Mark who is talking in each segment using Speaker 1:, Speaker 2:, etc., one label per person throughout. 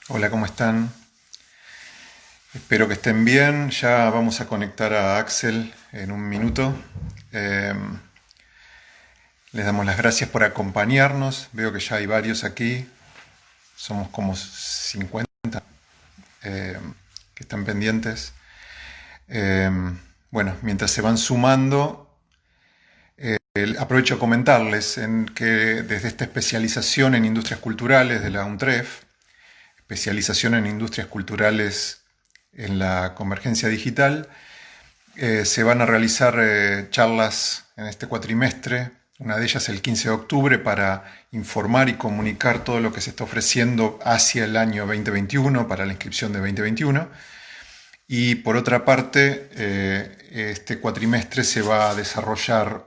Speaker 1: Hola, ¿cómo están? Espero que estén bien. Ya vamos a conectar a Axel en un minuto. Eh, Les damos las gracias por acompañarnos. Veo que ya hay varios aquí. Somos como 50 eh, que están pendientes. Eh, bueno, mientras se van sumando, aprovecho a comentarles en que desde esta especialización en industrias culturales de la UNTREF, especialización en industrias culturales en la convergencia digital, se van a realizar charlas en este cuatrimestre, una de ellas el 15 de octubre, para informar y comunicar todo lo que se está ofreciendo hacia el año 2021, para la inscripción de 2021. Y por otra parte, este cuatrimestre se va a desarrollar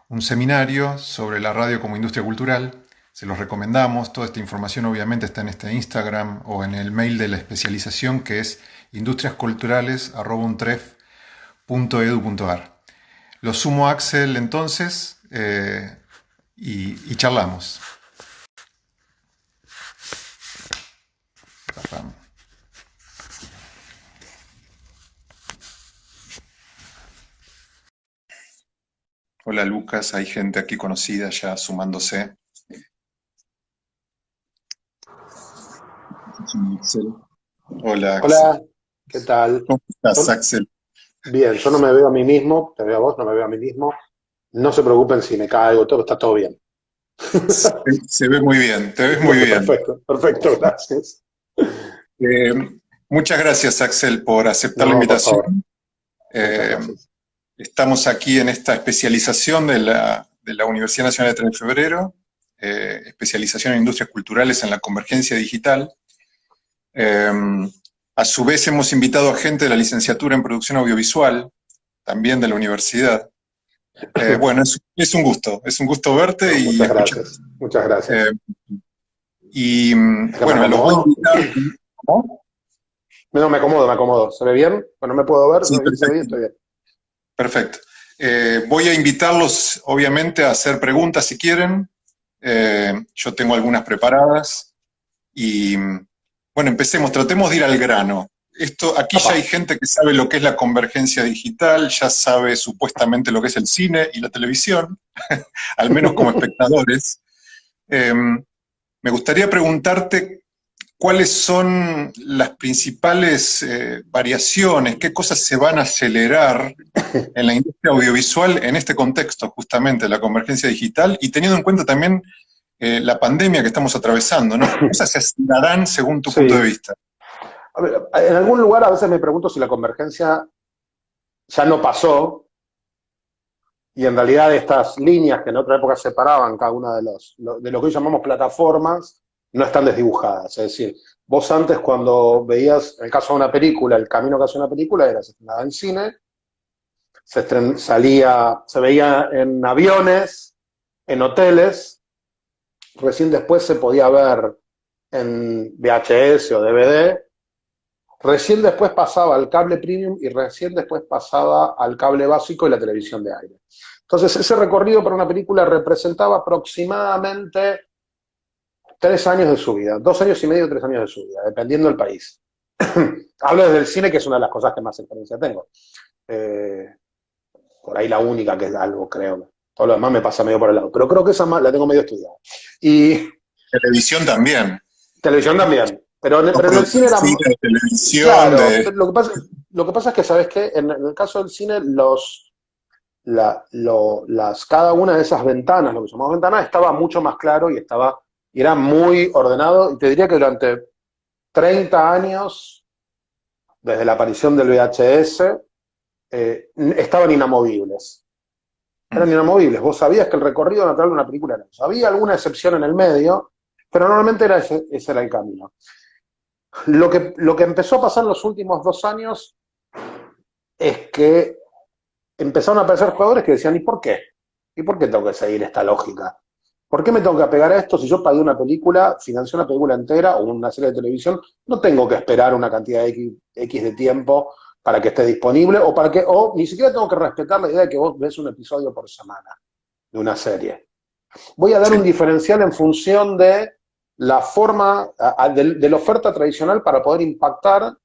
Speaker 1: un seminario sobre la radio como industria cultural. Se los recomendamos. Toda esta información obviamente está en este Instagram o en el mail de la especialización, que es industriasculturales@untref.edu.ar. Lo sumo a Axel entonces y charlamos. Hola Lucas, hay gente aquí conocida ya sumándose. Hola Axel.
Speaker 2: Hola, ¿qué tal?
Speaker 1: ¿Cómo estás,
Speaker 2: Yo-
Speaker 1: Axel?
Speaker 2: Bien, yo no me veo a mí mismo, te veo a vos, no me veo a mí mismo. No se preocupen si me caigo, todo está todo bien.
Speaker 1: Se ve muy bien, te ves muy
Speaker 2: Bueno,
Speaker 1: bien.
Speaker 2: perfecto, perfecto, gracias.
Speaker 1: Eh, Muchas gracias, Axel, por aceptar la
Speaker 2: No, por
Speaker 1: invitación.
Speaker 2: favor, muchas
Speaker 1: Eh,
Speaker 2: gracias.
Speaker 1: Estamos aquí en esta especialización de la Universidad Nacional de 3 de Febrero, especialización en industrias culturales en la convergencia digital. Eh, a su vez hemos invitado a gente de la licenciatura en producción audiovisual, también de la universidad. Bueno, es un gusto verte
Speaker 2: No,
Speaker 1: y
Speaker 2: muchas
Speaker 1: escuchar.
Speaker 2: gracias, muchas
Speaker 1: Eh,
Speaker 2: gracias.
Speaker 1: y
Speaker 2: Es que me
Speaker 1: bueno, los voy a
Speaker 2: acomodo.
Speaker 1: invitar. ¿Cómo?
Speaker 2: No, me acomodo, me acomodo. ¿Se ve bien? Bueno, no me puedo ver,
Speaker 1: Sí,
Speaker 2: se ve bien,
Speaker 1: perfecto.
Speaker 2: estoy bien.
Speaker 1: Perfecto. Voy a invitarlos, obviamente, a hacer preguntas si quieren. Yo tengo algunas preparadas. Y bueno, empecemos, tratemos de ir al grano. Aquí
Speaker 2: Apa.
Speaker 1: ya hay gente que sabe lo que es la convergencia digital, ya sabe supuestamente lo que es el cine y la televisión, al menos como espectadores. Eh, Me gustaría preguntarte cuáles son las principales variaciones, qué cosas se van a acelerar en la industria audiovisual en este contexto, justamente, de la convergencia digital, y teniendo en cuenta también la pandemia que estamos atravesando, ¿no? ¿Qué cosas se acelerarán según tu punto de
Speaker 2: Sí.
Speaker 1: vista?
Speaker 2: A ver, en algún lugar a veces me pregunto si la convergencia ya no pasó y en realidad estas líneas que en otra época separaban cada una de lo que hoy llamamos plataformas no están desdibujadas. Es decir, vos antes cuando veías, en el caso de una película, el camino que hacía una película era se estrenaba en cine, se veía en aviones, en hoteles, recién después se podía ver en VHS o DVD, recién después pasaba al cable premium y recién después pasaba al cable básico y la televisión de aire. Entonces, ese recorrido para una película representaba aproximadamente 3 años de su vida, 2 años y medio, 3 años de su vida, dependiendo del país. Hablo desde el cine, que es una de las cosas que más experiencia tengo. Eh, por ahí la única que es algo, creo. Todo lo demás me pasa medio por el lado. Pero creo que esa más la tengo medio estudiada. Y
Speaker 1: Televisión también.
Speaker 2: televisión también.
Speaker 1: No
Speaker 2: Pero en el cine era.
Speaker 1: producir de televisión,
Speaker 2: Claro,
Speaker 1: de...
Speaker 2: lo que pasa es que, ¿sabes qué? En el caso del cine, cada una de esas ventanas, lo que llamamos ventanas, estaba mucho más claro y era muy ordenado. Y te diría que durante 30 años, desde la aparición del VHS, estaban inamovibles. Eran inamovibles. Vos sabías que el recorrido natural de una película era eso. Había alguna excepción en el medio, pero normalmente ese era el camino. Lo que empezó a pasar en los últimos 2 años es que empezaron a aparecer jugadores que decían, ¿y por qué? ¿Y por qué tengo que seguir esta lógica? ¿Por qué me tengo que apegar a esto si yo pagué una película, financié una película entera o una serie de televisión? No tengo que esperar una cantidad X de tiempo para que esté disponible o ni siquiera tengo que respetar la idea de que vos ves un episodio por semana de una serie. Voy a dar un
Speaker 1: Sí.
Speaker 2: diferencial en función de la forma de la oferta tradicional para poder impactar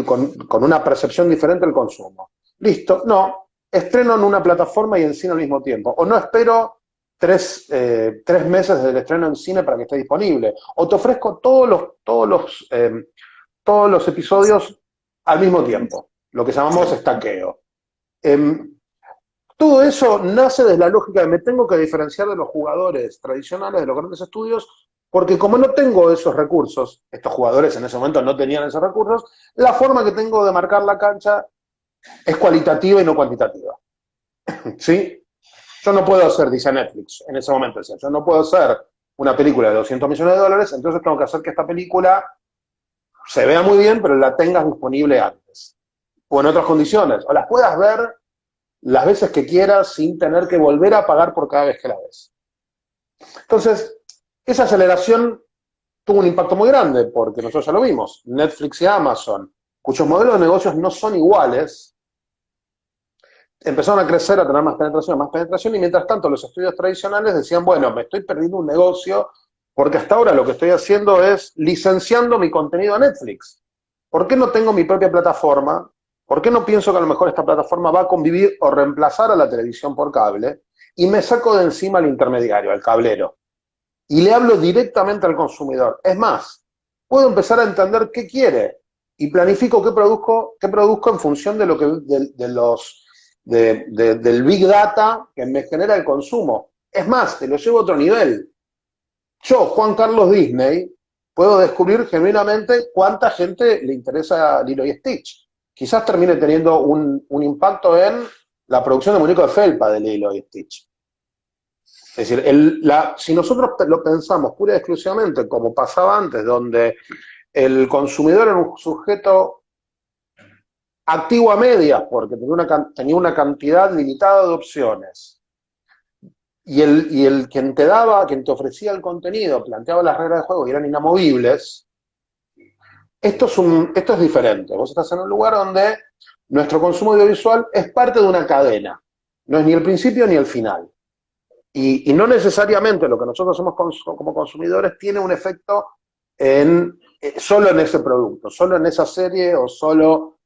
Speaker 2: con una percepción diferente del consumo. Listo, no, estreno en una plataforma y en cine al mismo tiempo. O no espero 3 meses desde el estreno en cine para que esté disponible. O te ofrezco todos los episodios al mismo tiempo, lo que llamamos estaqueo. Todo eso nace de la lógica de me tengo que diferenciar de los jugadores tradicionales, de los grandes estudios, porque como no tengo esos recursos, estos jugadores en ese momento no tenían esos recursos, la forma que tengo de marcar la cancha es cualitativa y no cuantitativa. ¿Sí? Yo no puedo hacer, dice Netflix en ese momento, yo no puedo hacer una película de 200 millones de dólares, entonces tengo que hacer que esta película se vea muy bien, pero la tengas disponible antes. O en otras condiciones, o las puedas ver las veces que quieras sin tener que volver a pagar por cada vez que la ves. Entonces, esa aceleración tuvo un impacto muy grande, porque nosotros ya lo vimos, Netflix y Amazon, cuyos modelos de negocios no son iguales, empezaron a crecer, a tener más penetración, y mientras tanto los estudios tradicionales decían, bueno, me estoy perdiendo un negocio, porque hasta ahora lo que estoy haciendo es licenciando mi contenido a Netflix. ¿Por qué no tengo mi propia plataforma? ¿Por qué no pienso que a lo mejor esta plataforma va a convivir o reemplazar a la televisión por cable? Y me saco de encima al intermediario, al cablero. Y le hablo directamente al consumidor. Es más, puedo empezar a entender qué quiere y planifico qué produzco en función de lo que del Big Data que me genera el consumo. Es más, te lo llevo a otro nivel. Yo, Juan Carlos Disney, puedo descubrir genuinamente cuánta gente le interesa Lilo y Stitch. Quizás termine teniendo un impacto en la producción de muñecos de felpa de Lilo y Stitch. Es decir, si nosotros lo pensamos pura y exclusivamente como pasaba antes, donde el consumidor era un sujeto activo a medias, porque tenía una cantidad limitada de opciones, y quien te ofrecía el contenido, planteaba las reglas de juego y eran inamovibles, esto es diferente. Vos estás en un lugar donde nuestro consumo audiovisual es parte de una cadena, no es ni el principio ni el final. Y no necesariamente lo que nosotros hacemos como consumidores tiene un efecto solo en ese producto, solo en esa serie o solo,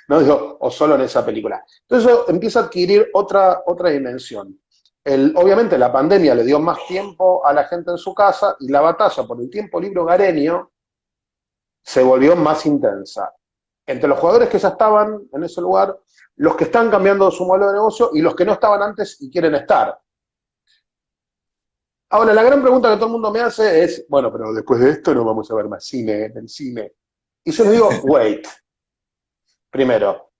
Speaker 2: no digo, o solo en esa película. Entonces eso empieza a adquirir otra dimensión. Obviamente la pandemia le dio más tiempo a la gente en su casa y la batalla por el tiempo libre hogareño se volvió más intensa. Entre los jugadores que ya estaban en ese lugar, los que están cambiando su modelo de negocio y los que no estaban antes y quieren estar. Ahora, la gran pregunta que todo el mundo me hace es, bueno, pero después de esto no vamos a ver más cine en el cine. Y yo les digo, wait. Primero,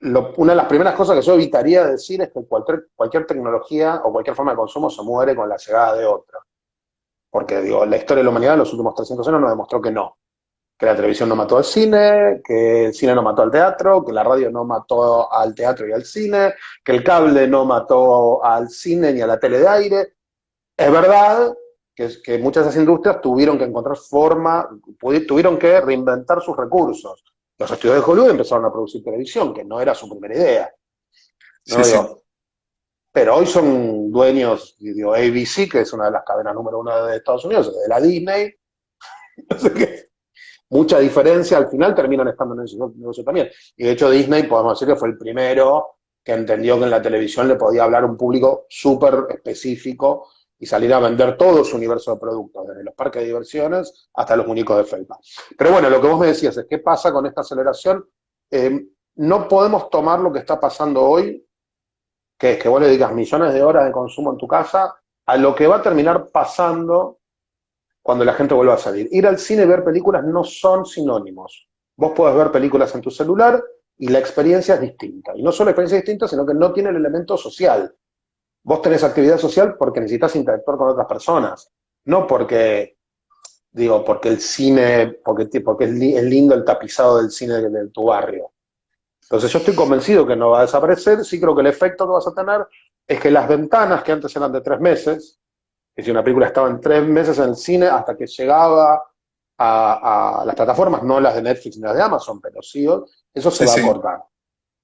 Speaker 2: una de las primeras cosas que yo evitaría decir es que cualquier tecnología o cualquier forma de consumo se muere con la llegada de otra. Porque, digo, la historia de la humanidad en los últimos 300 años nos demostró que no. Que la televisión no mató al cine, que el cine no mató al teatro, que la radio no mató al teatro y al cine, que el cable no mató al cine ni a la tele de aire. Es verdad que muchas de esas industrias tuvieron que encontrar tuvieron que reinventar sus recursos. Los estudios de Hollywood empezaron a producir televisión, que no era su primera idea. No
Speaker 1: Sí, sí.
Speaker 2: digo, pero hoy son dueños, digo, ABC, que es una de las cadenas número 1 de Estados Unidos, de la Disney. No sé qué. Mucha diferencia, al final terminan estando en ese negocio también. Y de hecho Disney, podemos decir que fue el primero que entendió que en la televisión le podía hablar a un público súper específico y salir a vender todo su universo de productos, desde los parques de diversiones hasta los muñecos de felpa. Pero bueno, lo que vos me decías es, ¿qué pasa con esta aceleración? No podemos tomar lo que está pasando hoy, que es que vos le dedicas millones de horas de consumo en tu casa, a lo que va a terminar pasando cuando la gente vuelva a salir. Ir al cine y ver películas no son sinónimos. Vos podés ver películas en tu celular y la experiencia es distinta. Y no solo la experiencia es distinta, sino que no tiene el elemento social. Vos tenés actividad social porque necesitas interactuar con otras personas, no porque el cine, porque es lindo el tapizado del cine de tu barrio. Entonces yo estoy convencido que no va a desaparecer, sí creo que el efecto que vas a tener es que las ventanas que antes eran de 3 meses, que si una película estaba en 3 meses en el cine hasta que llegaba a las plataformas, no las de Netflix ni las de Amazon, pero sí, eso se
Speaker 1: Sí,
Speaker 2: va a
Speaker 1: sí.
Speaker 2: cortar.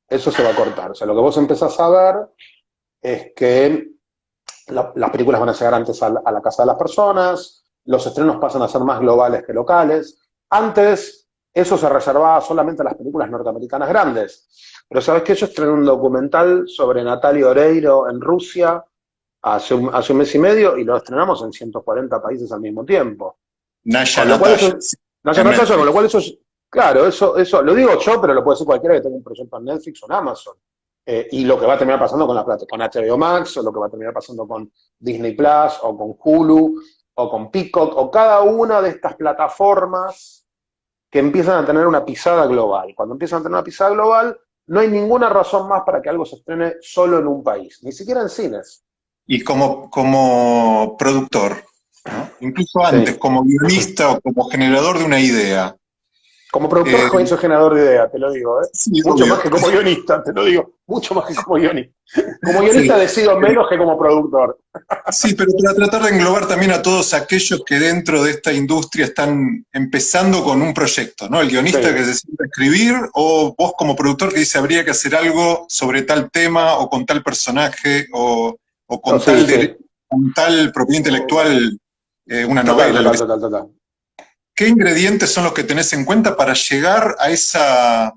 Speaker 2: Eso se va a cortar. O sea, lo que vos empezás a ver es que las películas van a llegar antes a la casa de las personas, los estrenos pasan a ser más globales que locales. Antes eso se reservaba solamente a las películas norteamericanas grandes. Pero ¿sabes qué? Yo estrené un documental sobre Natalia Oreiro en Rusia hace un mes y medio y lo estrenamos en 140 países al mismo tiempo.
Speaker 1: Naya
Speaker 2: Con lo cual
Speaker 1: Natalia,
Speaker 2: eso,
Speaker 1: sí,
Speaker 2: no sé,
Speaker 1: en
Speaker 2: no sé, con
Speaker 1: Netflix.
Speaker 2: lo cual claro, eso lo digo yo, pero lo puede decir cualquiera que tenga un proyecto en Netflix o en Amazon. Y lo que va a terminar pasando con HBO Max, o lo que va a terminar pasando con Disney Plus, o con Hulu, o con Peacock, o cada una de estas plataformas que empiezan a tener una pisada global. Cuando empiezan a tener una pisada global, no hay ninguna razón más para que algo se estrene solo en un país, ni siquiera en cines.
Speaker 1: Y como productor, ¿no? Incluso antes,
Speaker 2: Sí.
Speaker 1: como guionista o como generador de una idea.
Speaker 2: Como productor
Speaker 1: Eh,
Speaker 2: soy generador de ideas, te lo digo, ¿eh?
Speaker 1: sí,
Speaker 2: Mucho más
Speaker 1: obvio.
Speaker 2: que como guionista, te lo digo. Mucho más que como guionista. Como guionista
Speaker 1: Sí.
Speaker 2: decido menos que como productor.
Speaker 1: Sí, pero para tratar de englobar también a todos aquellos que dentro de esta industria están empezando con un proyecto, ¿no? El guionista
Speaker 2: Sí,
Speaker 1: que se sienta a escribir, o vos como productor que dice habría que hacer algo sobre tal tema, o con tal personaje, o
Speaker 2: no,
Speaker 1: con
Speaker 2: sí, sí.
Speaker 1: con tal propiedad intelectual, una
Speaker 2: Total,
Speaker 1: novela, lo
Speaker 2: total,
Speaker 1: que sea.
Speaker 2: total, total.
Speaker 1: ¿Qué ingredientes son los que tenés en cuenta para llegar a esa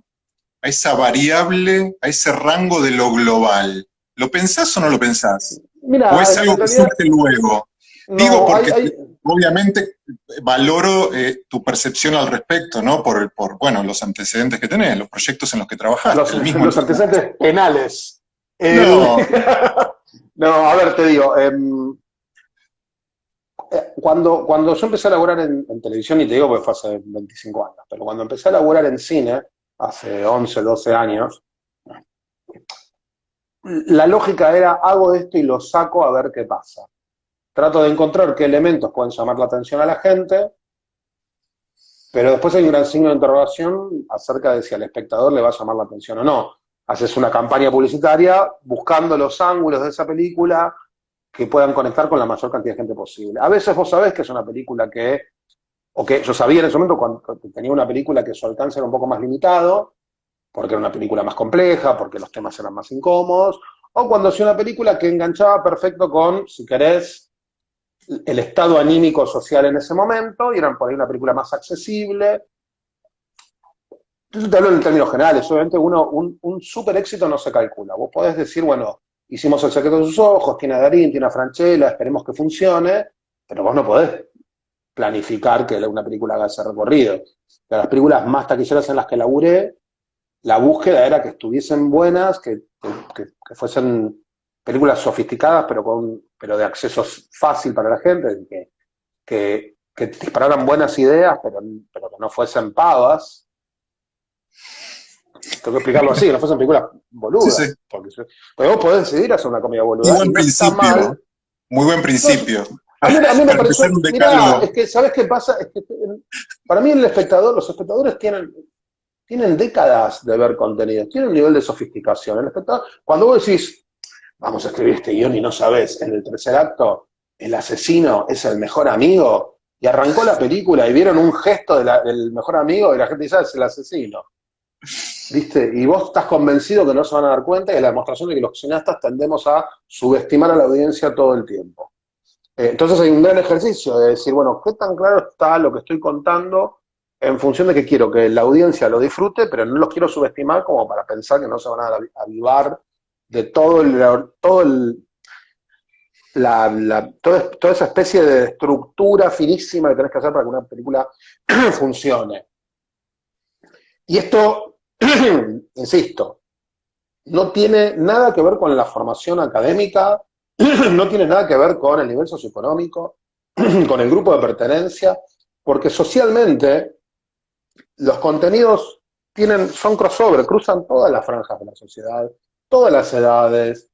Speaker 1: variable, a ese rango de lo global? ¿Lo pensás o no lo pensás? ¿O
Speaker 2: Mira,
Speaker 1: es algo
Speaker 2: en
Speaker 1: que
Speaker 2: realidad,
Speaker 1: surge luego? Digo
Speaker 2: no,
Speaker 1: porque obviamente valoro tu percepción al respecto, ¿no? Bueno, los antecedentes que tenés, los proyectos en los que trabajaste, el mismo
Speaker 2: los
Speaker 1: entrenamiento.
Speaker 2: antecedentes penales. El-
Speaker 1: No,
Speaker 2: no, a ver, te digo, cuando yo empecé a laburar en televisión, y te digo porque fue hace 25 años, pero cuando empecé a laburar en cine, hace 11 12 años, la lógica era, hago esto y lo saco a ver qué pasa. Trato de encontrar qué elementos pueden llamar la atención a la gente, pero después hay un gran signo de interrogación acerca de si al espectador le va a llamar la atención o no. Haces una campaña publicitaria buscando los ángulos de esa película que puedan conectar con la mayor cantidad de gente posible. A veces vos sabés que es una película o que yo sabía en ese momento cuando tenía una película que su alcance era un poco más limitado, porque era una película más compleja, porque los temas eran más incómodos, o cuando hacía una película que enganchaba perfecto con, si querés, el estado anímico social en ese momento, y eran por ahí una película más accesible. Yo te hablo en términos generales, obviamente un super éxito no se calcula. Vos podés decir, bueno, hicimos El secreto de sus ojos, tiene a Darín, tiene a Franchella, esperemos que funcione, pero vos no podés planificar que una película haga ese recorrido. De las películas más taquilleras en las que laburé, la búsqueda era que estuviesen buenas, que fuesen películas sofisticadas, pero de acceso fácil para la gente, que dispararan buenas ideas, pero que no fuesen pavas. Tengo que explicarlo así, que no fuesen películas
Speaker 1: sí, sí.
Speaker 2: boludas. Porque vos podés decidir hacer una comedia
Speaker 1: Muy
Speaker 2: boluda y
Speaker 1: buen
Speaker 2: no está
Speaker 1: principio,
Speaker 2: mal.
Speaker 1: muy buen
Speaker 2: No,
Speaker 1: principio.
Speaker 2: a mí me
Speaker 1: Para
Speaker 2: pareció,
Speaker 1: empezar un
Speaker 2: mirá,
Speaker 1: decálogo.
Speaker 2: es que, ¿sabes qué pasa? Es que para mí los espectadores tienen décadas de ver contenidos, tienen un nivel de sofisticación. El espectador, cuando vos decís, vamos a escribir este guión y no sabés, en el tercer acto, el asesino es el mejor amigo, y arrancó la película y vieron un gesto del mejor amigo y la gente dice, es el asesino. ¿Viste? Y vos estás convencido que no se van a dar cuenta y es la demostración de que los cineastas tendemos a subestimar a la audiencia todo el tiempo. Entonces hay un gran ejercicio de decir, bueno, ¿qué tan claro está lo que estoy contando en función de que quiero que la audiencia lo disfrute, pero no los quiero subestimar como para pensar que no se van a avivar de toda esa especie de estructura finísima que tenés que hacer para que una película funcione. Y esto, insisto, no tiene nada que ver con la formación académica, no tiene nada que ver con el nivel socioeconómico, con el grupo de pertenencia, porque socialmente los contenidos son crossover, cruzan todas las franjas de la sociedad, todas las edades,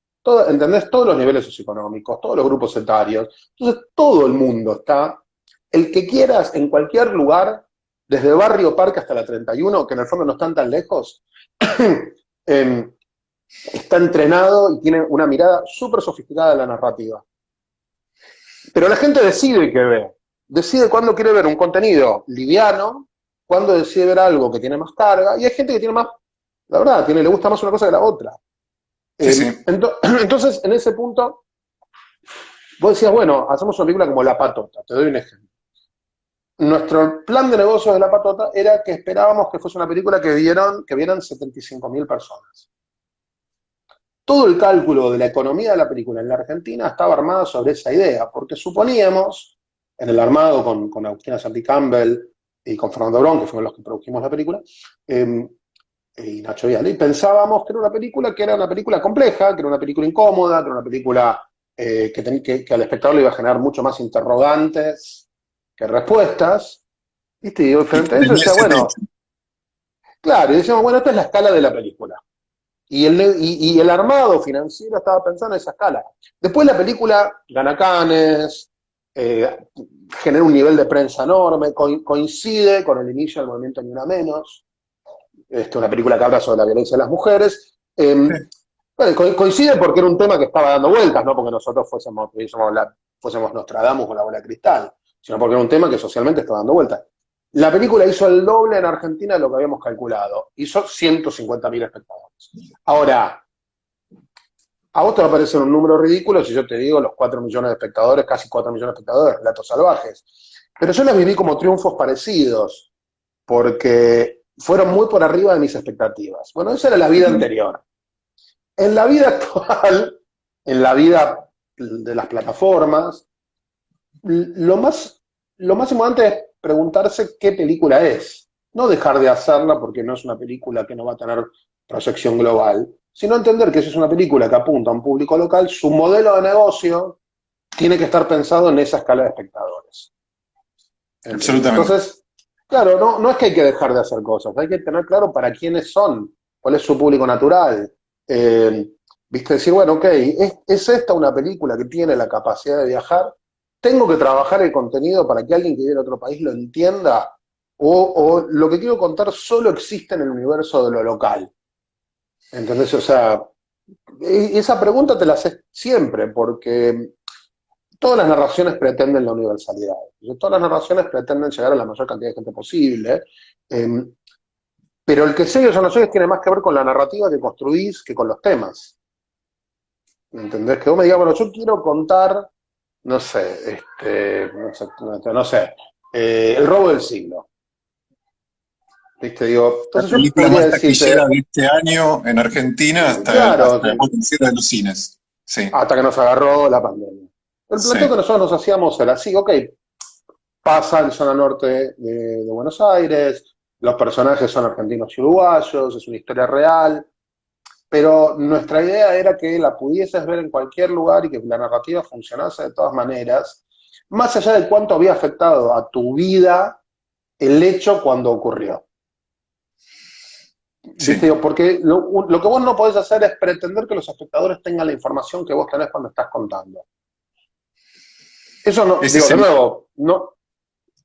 Speaker 2: ¿entendés? Todos los niveles socioeconómicos, todos los grupos etarios. Entonces, todo el mundo está, el que quieras, en cualquier lugar, desde Barrio Parque hasta la 31, que en el fondo no están tan lejos, eh, está entrenado y tiene una mirada súper sofisticada de la narrativa. Pero la gente decide qué ve. Decide cuándo quiere ver un contenido liviano, cuándo decide ver algo que tiene más carga, y hay gente que tiene más, la verdad, le gusta más una cosa que la otra.
Speaker 1: Sí, sí.
Speaker 2: Entonces, en ese punto, vos decías, bueno, hacemos una película como La Patota, te doy un ejemplo. Nuestro plan de negocios de La Patota era que esperábamos que fuese una película que vieran 75.000 personas. Todo el cálculo de la economía de la película en la Argentina estaba armado sobre esa idea, porque suponíamos, en el armado con Agustina Santi Campbell y con Fernando Brón, que fueron los que produjimos la película, y Nacho Viale, y pensábamos que era una película compleja, que era una película incómoda, que era una película que al espectador le iba a generar mucho más interrogantes que respuestas. ¿Viste? Y
Speaker 1: Y
Speaker 2: frente
Speaker 1: que
Speaker 2: a eso
Speaker 1: tenía
Speaker 2: decía,
Speaker 1: ese
Speaker 2: bueno,
Speaker 1: techo.
Speaker 2: claro, y decíamos, bueno, esta es la escala de la película. Y el armado financiero estaba pensando en esa escala. Después la película gana Cannes, genera un nivel de prensa enorme, coincide con el inicio del movimiento Ni Una Menos, una película que habla sobre la violencia de las mujeres. Bueno, coincide porque era un tema que estaba dando vueltas, no porque nosotros fuésemos Nostradamus con la bola de cristal, sino porque era un tema que socialmente estaba dando vueltas. La película hizo el doble en Argentina de lo que habíamos calculado. Hizo 150.000 espectadores. Ahora, a vos te va a parecer un número ridículo si yo te digo los 4 millones de espectadores, casi 4 millones de espectadores, Relatos Salvajes. Pero yo las viví como triunfos parecidos, porque fueron muy por arriba de mis expectativas. Bueno, esa era la vida anterior. En la vida actual, en la vida de las plataformas, lo más, lo más importante es preguntarse qué película es. No dejar de hacerla porque no es una película que no va a tener proyección global, sino entender que si es una película que apunta a un público local, su modelo de negocio tiene que estar pensado en esa escala de espectadores. ¿Entendés?
Speaker 1: Absolutamente.
Speaker 2: Entonces, claro, no es que hay que dejar de hacer cosas, hay que tener claro para quiénes son, cuál es su público natural. Eh, ¿Viste? Decir, bueno, ok, ¿es esta una película que tiene la capacidad de viajar? ¿Tengo que trabajar el contenido para que alguien que vive en otro país lo entienda? ¿O lo que quiero contar solo existe en el universo de lo local? ¿Entendés? O sea, esa pregunta te la haces siempre, porque todas las narraciones pretenden la universalidad. Todas las narraciones pretenden llegar a la mayor cantidad de gente posible. eh, pero el que sellos o no sellos tiene más que ver con la narrativa que construís que con los temas. ¿Entendés? Que vos me digas, bueno, yo quiero contar, no sé, no sé, el robo del siglo. ¿Viste? Digo,
Speaker 1: La
Speaker 2: entonces yo
Speaker 1: película
Speaker 2: podría
Speaker 1: más taquillera
Speaker 2: decirte,
Speaker 1: de este año en Argentina
Speaker 2: claro,
Speaker 1: hasta después del cierre de los cines. Sí,
Speaker 2: hasta que nos agarró la pandemia. El
Speaker 1: sí,
Speaker 2: planteo que nosotros nos hacíamos era así, ok, pasa en zona norte de Buenos Aires, los personajes son argentinos y uruguayos, es una historia real, pero nuestra idea era que la pudieses ver en cualquier lugar y que la narrativa funcionase de todas maneras, más allá de cuánto había afectado a tu vida el hecho cuando ocurrió. ¿Viste?
Speaker 1: sí.
Speaker 2: Digo, porque lo que vos no podés hacer es pretender que los espectadores tengan la información que vos tenés cuando estás contando. Eso no,
Speaker 1: Ese
Speaker 2: digo,
Speaker 1: es
Speaker 2: de
Speaker 1: el,
Speaker 2: nuevo, no,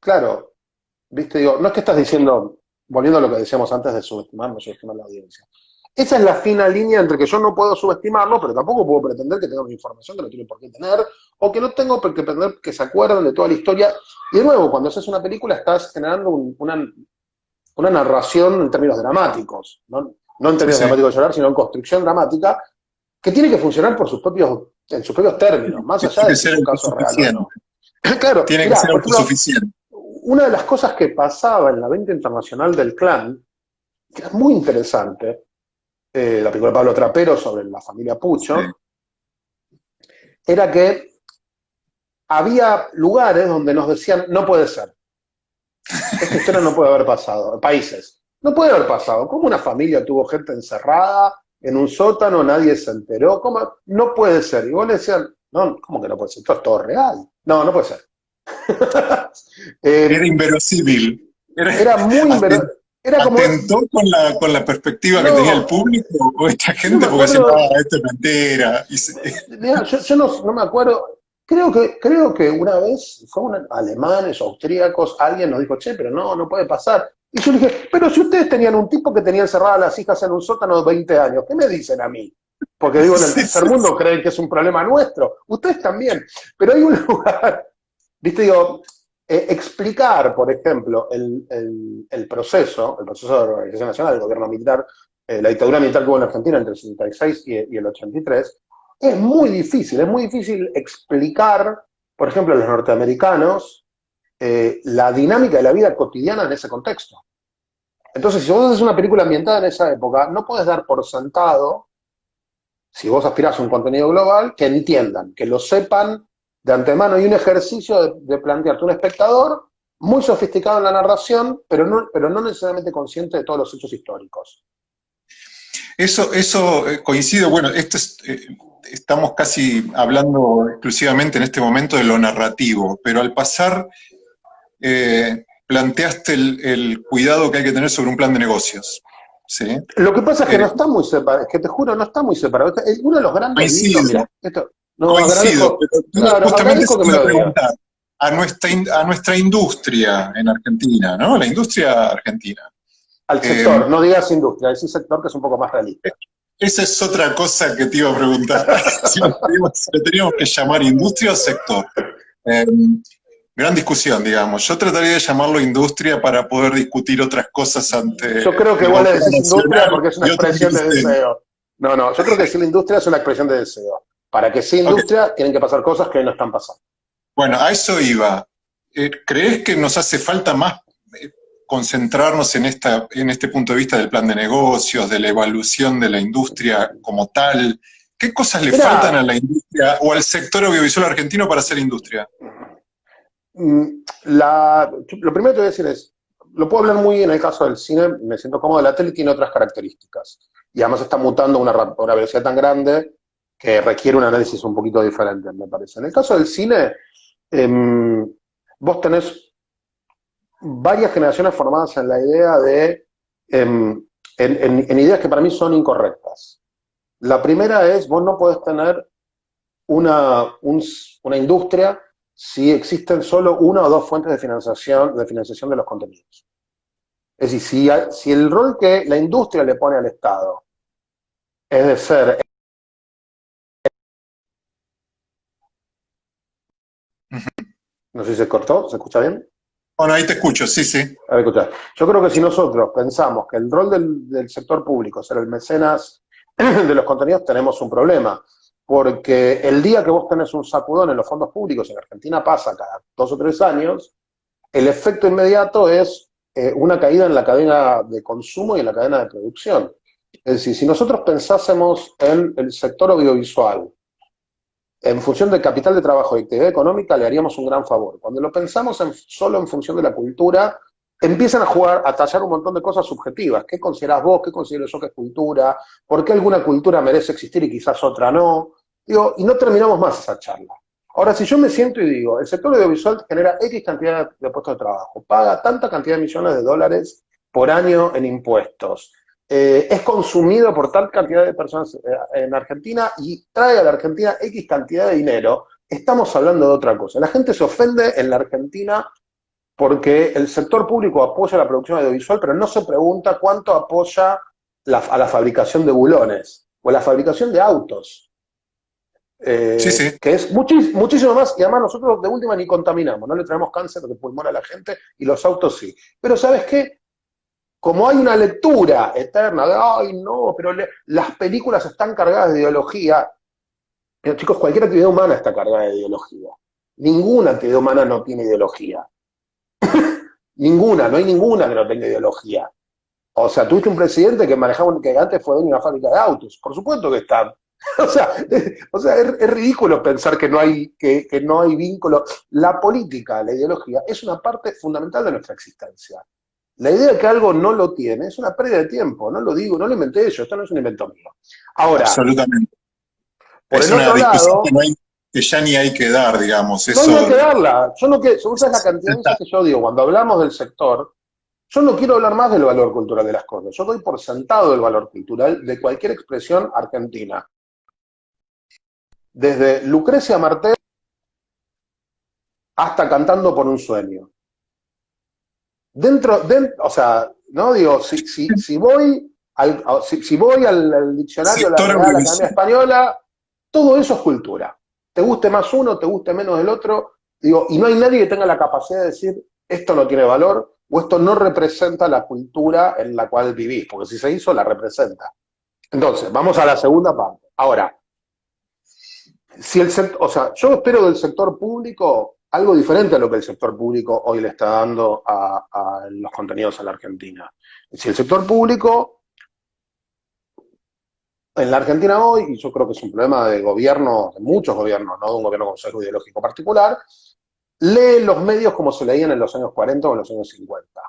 Speaker 2: claro, ¿viste? Digo, no es que estás diciendo, volviendo a lo que decíamos antes de subestimar, no subestimar la audiencia. Esa es la fina línea entre que yo no puedo subestimarlo, pero tampoco puedo pretender que tenga una información que no tiene por qué tener, o que no tengo por qué pretender que se acuerden de toda la historia. Y de nuevo, cuando haces una película estás generando una narración en términos dramáticos, no en
Speaker 1: sí,
Speaker 2: términos
Speaker 1: sí.
Speaker 2: dramáticos de llorar, sino en construcción dramática, que tiene que funcionar en sus propios términos, más allá
Speaker 1: Tiene
Speaker 2: de
Speaker 1: que
Speaker 2: si
Speaker 1: ser
Speaker 2: es un caso real o
Speaker 1: autosuficiente.
Speaker 2: no. Claro,
Speaker 1: Tiene que
Speaker 2: mirá,
Speaker 1: ser
Speaker 2: por ejemplo,
Speaker 1: autosuficiente.
Speaker 2: una de las cosas que pasaba en la venta internacional del clan, que era muy interesante, la película de Pablo Trapero sobre la familia
Speaker 1: Sí.
Speaker 2: Pucho, era que había lugares donde nos decían, no puede ser, esta historia no puede haber pasado, países, no puede haber pasado, ¿cómo una familia tuvo gente encerrada en un sótano, nadie se enteró? ¿Cómo? No puede ser. Y vos le decían, no, ¿cómo que no puede ser? Esto es todo real. No, no puede ser.
Speaker 1: Era
Speaker 2: eh,
Speaker 1: inverosímil.
Speaker 2: Era muy
Speaker 1: Aten-
Speaker 2: era como,
Speaker 1: ¿Atentó con la perspectiva que tenía el
Speaker 2: no,
Speaker 1: público o esta
Speaker 2: yo no me
Speaker 1: gente porque decía,
Speaker 2: acuerdo,
Speaker 1: no, esto es mentira?
Speaker 2: mirá, yo no me acuerdo, creo que una vez fueron alemanes o austríacos, alguien nos dijo, che, pero no puede pasar. Y yo le dije, pero si ustedes tenían un tipo que tenía encerradas a las hijas en un sótano de 20 años, ¿qué me dicen a mí? Porque digo, en el
Speaker 1: Sí,
Speaker 2: tercer
Speaker 1: sí,
Speaker 2: mundo
Speaker 1: sí.
Speaker 2: creen que es un problema nuestro, ustedes también, pero hay un lugar, viste, digo, explicar, por ejemplo, el proceso de organización nacional del gobierno militar, la dictadura militar que hubo en Argentina entre el 76 y el 83, es muy difícil explicar, por ejemplo, a los norteamericanos, la dinámica de la vida cotidiana en ese contexto. Entonces, si vos haces una película ambientada en esa época, no puedes dar por sentado, si vos aspirás a un contenido global, que entiendan, que lo sepan de antemano. Y un ejercicio de plantearte un espectador muy sofisticado en la narración, pero no necesariamente consciente de todos los hechos históricos.
Speaker 1: Eso coincido, bueno, estamos casi hablando exclusivamente en este momento de lo narrativo, pero al pasar planteaste el cuidado que hay que tener sobre un plan de negocios. ¿Sí?
Speaker 2: Lo que pasa es que no está muy separado, es que te juro, no está muy separado. Es uno de los grandes
Speaker 1: Coincido,
Speaker 2: mitos, mira, esto, no,
Speaker 1: coincido,
Speaker 2: agradezco,
Speaker 1: pero
Speaker 2: claro,
Speaker 1: justamente
Speaker 2: agradezco
Speaker 1: se
Speaker 2: que me
Speaker 1: iba a
Speaker 2: lo digas.
Speaker 1: preguntar a nuestra industria en Argentina, ¿no? La industria argentina.
Speaker 2: Al sector, no digas industria, decís sector que es un poco más realista.
Speaker 1: Esa es otra cosa que te iba a preguntar, si lo teníamos que llamar industria o sector. Gran discusión, digamos. Yo trataría de llamarlo industria para poder discutir otras cosas ante
Speaker 2: Yo creo que
Speaker 1: el
Speaker 2: igual le
Speaker 1: gobierno
Speaker 2: decís industria
Speaker 1: nacional
Speaker 2: porque es una
Speaker 1: y otros
Speaker 2: expresión de
Speaker 1: ministerios.
Speaker 2: deseo. No, yo creo que decir la industria es una expresión de deseo. Para que sea
Speaker 1: Ok,
Speaker 2: industria tienen que pasar cosas que hoy no están pasando.
Speaker 1: bueno, a eso iba. ¿Crees que nos hace falta más concentrarnos en este punto de vista del plan de negocios, de la evaluación de la industria como tal? ¿Qué cosas le faltan a
Speaker 2: Mira,
Speaker 1: la industria o al sector audiovisual argentino para ser industria?
Speaker 2: lo primero que te voy a decir es, lo puedo hablar muy en el caso del cine, me siento cómodo, la tele tiene otras características. Y además está mutando a una velocidad tan grande que requiere un análisis un poquito diferente, me parece. En el caso del cine, vos tenés varias generaciones formadas en la idea de, en ideas que para mí son incorrectas. La primera es, vos no podés tener una industria si existen solo una o dos fuentes de financiación de los contenidos. Es decir, si el rol que la industria le pone al Estado es de ser... No sé si se cortó, ¿se escucha bien?
Speaker 1: Bueno, ahí te escucho, sí, sí.
Speaker 2: A ver, escucha. Yo creo que si nosotros pensamos que el rol del sector público es ser el mecenas de los contenidos, tenemos un problema. Porque el día que vos tenés un sacudón en los fondos públicos, en Argentina pasa cada 2 o 3 años, el efecto inmediato es una caída en la cadena de consumo y en la cadena de producción. Es decir, si nosotros pensásemos en el sector audiovisual, en función del capital de trabajo y actividad económica, le haríamos un gran favor. Cuando lo pensamos solo en función de la cultura, empiezan a tallar un montón de cosas subjetivas. ¿Qué considerás vos? ¿Qué considero yo que es cultura? ¿Por qué alguna cultura merece existir y quizás otra no? Digo, y no terminamos más esa charla. Ahora, si yo me siento y digo, el sector audiovisual genera X cantidad de puestos de trabajo, paga tanta cantidad de millones de dólares por año en impuestos, es consumido por tal cantidad de personas en Argentina y trae a la Argentina X cantidad de dinero, estamos hablando de otra cosa. La gente se ofende en la Argentina porque el sector público apoya la producción audiovisual, pero no se pregunta cuánto apoya a la fabricación de bulones o a la fabricación de autos.
Speaker 1: Sí, sí.
Speaker 2: Que es muchísimo más, y además nosotros de última ni contaminamos, no le traemos cáncer de pulmón a la gente, y los autos sí. Pero ¿sabes qué? Como hay una lectura eterna de, ay, no, pero las películas están cargadas de ideología. Pero chicos, cualquier actividad humana está cargada de ideología. Ninguna actividad humana no tiene ideología. Ninguna, no hay ninguna que no tenga ideología. O sea, tuviste un presidente que manejaba, que antes fue dueño de una fábrica de autos. Por supuesto que está. Es ridículo pensar que no hay vínculo. La política, la ideología, es una parte fundamental de nuestra existencia. La idea de que algo no lo tiene es una pérdida de tiempo, no lo digo, no lo inventé yo, esto no es un invento mío. Ahora,
Speaker 1: Absolutamente.
Speaker 2: por
Speaker 1: Es
Speaker 2: el
Speaker 1: una
Speaker 2: otro
Speaker 1: discusión
Speaker 2: lado,
Speaker 1: que ya ni hay que dar, digamos.
Speaker 2: no hay
Speaker 1: Eso.
Speaker 2: que darla. Yo no quiero, esa es la cantidad de veces que yo digo, cuando hablamos del sector, yo no quiero hablar más del valor cultural de las cosas, yo doy por sentado el valor cultural de cualquier expresión argentina. Desde Lucrecia Martel hasta Cantando por un sueño. O sea, no digo, si voy al diccionario de la
Speaker 1: Sector
Speaker 2: Real Academia
Speaker 1: audiovisual.
Speaker 2: Española, todo eso es cultura. Te guste más uno, te guste menos el otro, digo, y no hay nadie que tenga la capacidad de decir, esto no tiene valor, o esto no representa la cultura en la cual vivís, porque si se hizo, la representa. Entonces, vamos a la segunda parte. Ahora, O sea, yo espero del sector público algo diferente a lo que el sector público hoy le está dando a los contenidos en la Argentina. Si el sector público en la Argentina hoy, y yo creo que es un problema de gobierno, de muchos gobiernos, no de un gobierno con sesgo ideológico particular, lee los medios como se leían en los años 40 o en los años 50,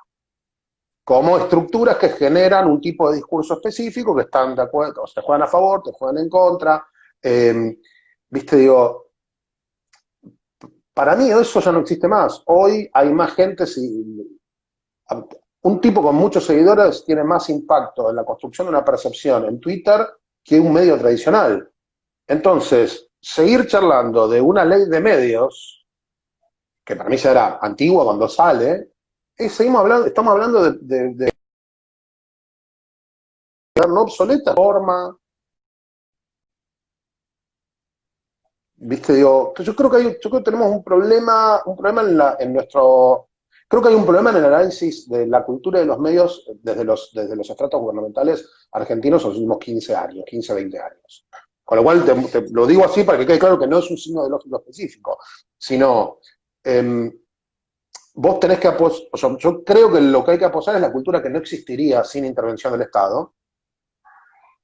Speaker 2: como estructuras que generan un tipo de discurso específico que están de acuerdo, o te juegan a favor, te juegan en contra. Viste, digo, para mí eso ya no existe más. Hoy hay más gente, un tipo con muchos seguidores tiene más impacto en la construcción de una percepción en Twitter que un medio tradicional. Entonces, seguir charlando de una ley de medios, que para mí ya era antigua cuando sale, estamos hablando de no obsoleta forma. Viste, digo, yo creo que tenemos un problema creo que hay un problema en el análisis de la cultura de los medios desde los estratos gubernamentales argentinos en los últimos 15 años, 15, 20 años. Con lo cual te lo digo así para que quede claro que no es un signo ideológico específico, sino vos tenés que apostar, o sea, yo creo que lo que hay que apostar es la cultura que no existiría sin intervención del Estado,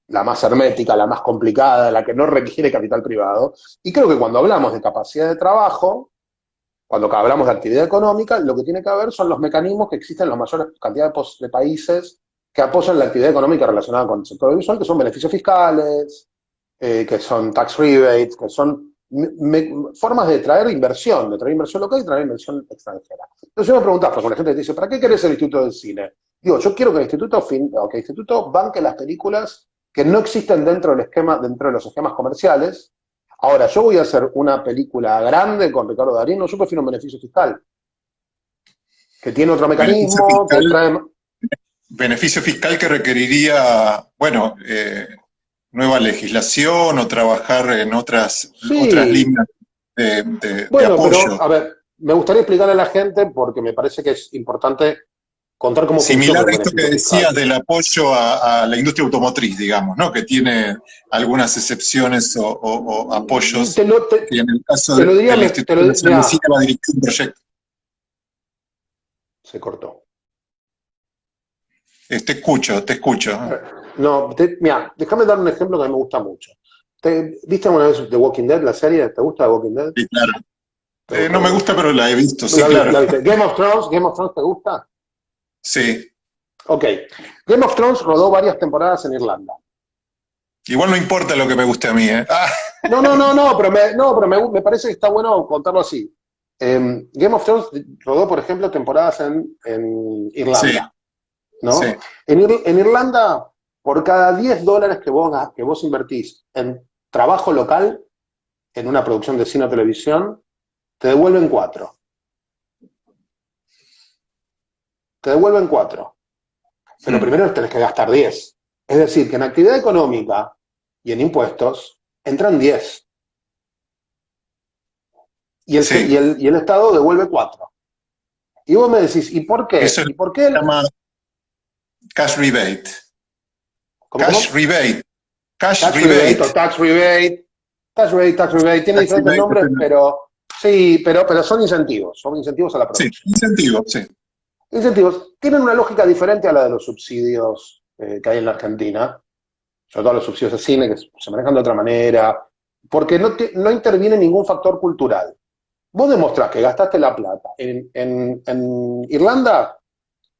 Speaker 2: la más hermética, la más complicada, la que no requiere capital privado. Y creo que cuando hablamos de capacidad de trabajo, cuando hablamos de actividad económica, lo que tiene que haber son los mecanismos que existen en la mayor cantidad de países que apoyan la actividad económica relacionada con el sector audiovisual, que son beneficios fiscales, que son tax rebates, que son formas de traer inversión local y traer inversión extranjera. Entonces yo me preguntaba, porque la gente te dice, ¿para qué querés el Instituto del Cine? Digo, yo quiero que el instituto banque las películas que no existen dentro de los esquemas comerciales. Ahora, yo voy a hacer una película grande con Ricardo Darín, no, yo prefiero un beneficio fiscal, que tiene otro
Speaker 1: Beneficio
Speaker 2: mecanismo, que
Speaker 1: fiscal,
Speaker 2: trae...
Speaker 1: beneficio fiscal que requeriría, bueno, nueva legislación o trabajar en otras
Speaker 2: Sí,
Speaker 1: líneas de
Speaker 2: bueno, pero
Speaker 1: apoyo.
Speaker 2: a ver, me gustaría explicarle a la gente porque me parece que es importante contar cómo funciona
Speaker 1: Similar
Speaker 2: un
Speaker 1: a esto que
Speaker 2: beneficio
Speaker 1: decías
Speaker 2: fiscal.
Speaker 1: del apoyo a la industria automotriz, digamos, ¿no? Que tiene algunas excepciones o
Speaker 2: Te
Speaker 1: apoyos
Speaker 2: lo, te,
Speaker 1: que en el caso
Speaker 2: te lo diría,
Speaker 1: del Instituto Nacional de Cine
Speaker 2: mirá,
Speaker 1: va a dirigir un proyecto.
Speaker 2: se cortó.
Speaker 1: Te escucho, te escucho.
Speaker 2: No, mira, déjame dar un ejemplo que a mí me gusta mucho. ¿Viste alguna vez The Walking Dead, la serie? ¿Te gusta The Walking Dead?
Speaker 1: Sí, claro.
Speaker 2: ¿Te gusta?
Speaker 1: No me
Speaker 2: Bueno,
Speaker 1: gusta, pero la he visto, sí, claro.
Speaker 2: la viste. Game of Thrones, ¿te gusta?
Speaker 1: Sí.
Speaker 2: Ok. Game of Thrones rodó varias temporadas en Irlanda.
Speaker 1: Igual no importa lo que me guste a mí, ¿eh? Ah,
Speaker 2: Me parece que está bueno contarlo así. Game of Thrones rodó, por ejemplo, temporadas en
Speaker 1: sí,
Speaker 2: Irlanda,
Speaker 1: sí,
Speaker 2: ¿no? En Irlanda, por cada $10 que vos invertís en trabajo local, en una producción de cine o televisión, te devuelven 4. Te devuelven 4. Pero
Speaker 1: mm,
Speaker 2: primero tenés que gastar 10. Es decir, que en actividad económica y en impuestos entran 10.
Speaker 1: sí.
Speaker 2: Y el Estado devuelve 4. Y vos me decís, ¿y por qué?
Speaker 1: Eso
Speaker 2: ¿Y por qué?
Speaker 1: se llama cash rebate.
Speaker 2: ¿Cómo,
Speaker 1: Cash
Speaker 2: cómo?
Speaker 1: rebate. Cash
Speaker 2: Tax rebate o
Speaker 1: rebate.
Speaker 2: tax rebate. Tax rebate. Tiene
Speaker 1: Cash
Speaker 2: diferentes
Speaker 1: rebate,
Speaker 2: nombres, pero sí, pero son incentivos. Son incentivos a la
Speaker 1: sí,
Speaker 2: producción.
Speaker 1: incentivo, sí.
Speaker 2: Incentivos. Tienen una lógica diferente a la de los subsidios que hay en la Argentina. Sobre todo los subsidios de cine, que se manejan de otra manera. Porque no interviene ningún factor cultural. Vos demostrás que gastaste la plata. En Irlanda,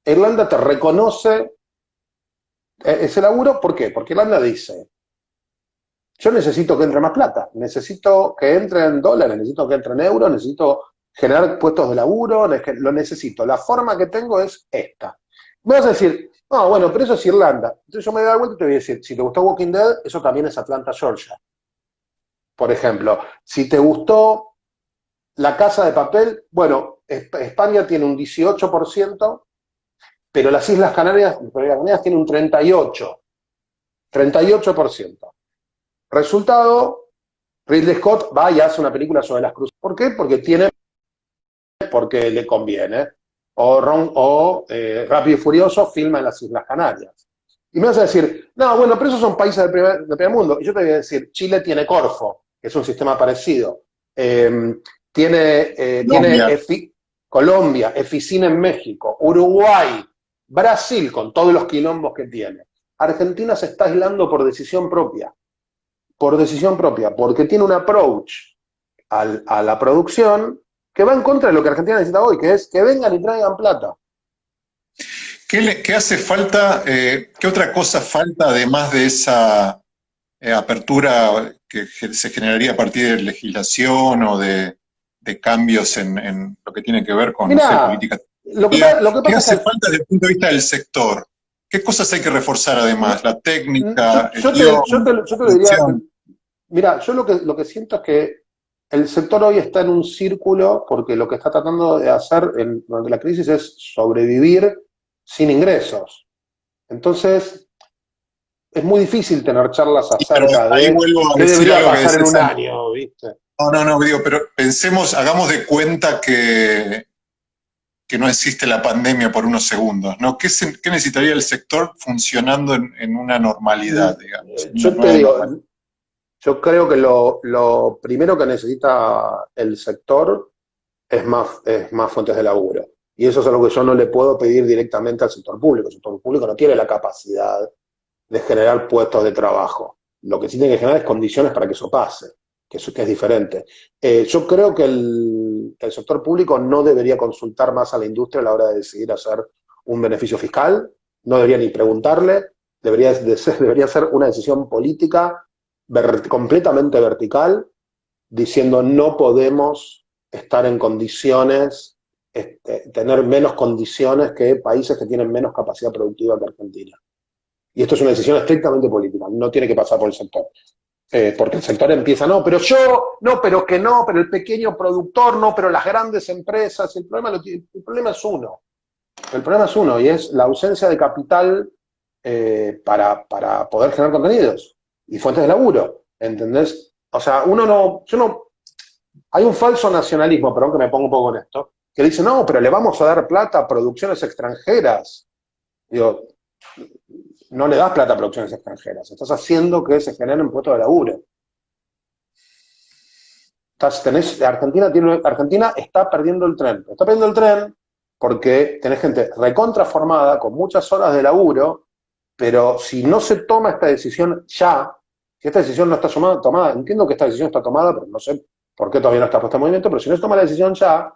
Speaker 2: Irlanda te reconoce ese laburo. ¿Por qué? Porque Irlanda dice, yo necesito que entre más plata, necesito que entre en dólares, necesito que entre en euros, necesito generar puestos de laburo, lo necesito. La forma que tengo es esta. Me vas a decir, no, bueno, pero eso es Irlanda. Entonces yo me doy vuelta y te voy a decir, si te gustó Walking Dead, eso también es Atlanta, Georgia. Por ejemplo, si te gustó La Casa de Papel, bueno, España tiene un 18%, pero las Canarias tienen un 38%. Resultado, Ridley Scott va y hace una película sobre las cruces. ¿Por qué? Porque le conviene. Rápido y Furioso filma en las Islas Canarias. Y me vas a decir, no, bueno, pero esos son países del primer mundo. Y yo te voy a decir, Chile tiene Corfo. que es un sistema parecido. Tiene
Speaker 1: Colombia.
Speaker 2: Colombia, Eficina en México, Uruguay, Brasil, con todos los quilombos que tiene. Argentina se está aislando por decisión propia, porque tiene un approach a la producción que va en contra de lo que Argentina necesita hoy, que es que vengan y traigan plata.
Speaker 1: ¿Qué hace falta? ¿Qué otra cosa falta además de esa apertura que se generaría a partir de legislación o de cambios en lo que tiene que ver con, no sé,
Speaker 2: Mirá,
Speaker 1: política?
Speaker 2: lo que
Speaker 1: ¿Qué
Speaker 2: pasa es
Speaker 1: hace
Speaker 2: que
Speaker 1: falta desde el punto de vista del sector? ¿Qué cosas hay que reforzar además?
Speaker 2: no,
Speaker 1: ¿La técnica, el guión,
Speaker 2: yo
Speaker 1: la
Speaker 2: te lo diría,
Speaker 1: producción?
Speaker 2: mira, yo lo que siento es que el sector hoy está en un círculo porque lo que está tratando de hacer durante la crisis es sobrevivir sin ingresos. Entonces, es muy difícil tener charlas
Speaker 1: Sí, pero
Speaker 2: acerca
Speaker 1: ahí
Speaker 2: de
Speaker 1: vuelvo a
Speaker 2: qué
Speaker 1: decir
Speaker 2: debería
Speaker 1: algo que
Speaker 2: pasar en
Speaker 1: decís
Speaker 2: un
Speaker 1: antes.
Speaker 2: año, ¿viste?
Speaker 1: No, no, no, digo, pero pensemos, hagamos de cuenta que no existe la pandemia por unos segundos, ¿no? ¿Qué necesitaría el sector funcionando en una normalidad, digamos, en una
Speaker 2: Yo te
Speaker 1: nueva
Speaker 2: digo,
Speaker 1: normalidad?
Speaker 2: yo creo que lo primero que necesita el sector es más fuentes de laburo. Y eso es algo que yo no le puedo pedir directamente al sector público. El sector público no tiene la capacidad de generar puestos de trabajo. Lo que sí tiene que generar es condiciones para que eso pase, que es diferente. Yo creo que el sector público no debería consultar más a la industria a la hora de decidir hacer un beneficio fiscal, no debería ni preguntarle, debería ser una decisión política completamente vertical, diciendo no podemos estar en condiciones, tener menos condiciones que países que tienen menos capacidad productiva que Argentina. Y esto es una decisión estrictamente política, no tiene que pasar por el sector. Porque el sector empieza, no, pero yo, no, pero que no, pero el pequeño productor, no, pero las grandes empresas, el problema es uno. El problema es uno y es la ausencia de capital para poder generar contenidos y fuentes de laburo, ¿entendés? O sea, yo no, hay un falso nacionalismo, perdón que me pongo un poco en esto, que dice, no, pero le vamos a dar plata a producciones extranjeras. Digo, no le das plata a producciones extranjeras, estás haciendo que se generen puestos de laburo. Argentina está perdiendo el tren. Está perdiendo el tren porque tenés gente recontraformada, con muchas horas de laburo, pero si no se toma esta decisión ya, si esta decisión no está tomada, entiendo que esta decisión está tomada, pero no sé por qué todavía no está puesta en movimiento, pero si no se toma la decisión ya,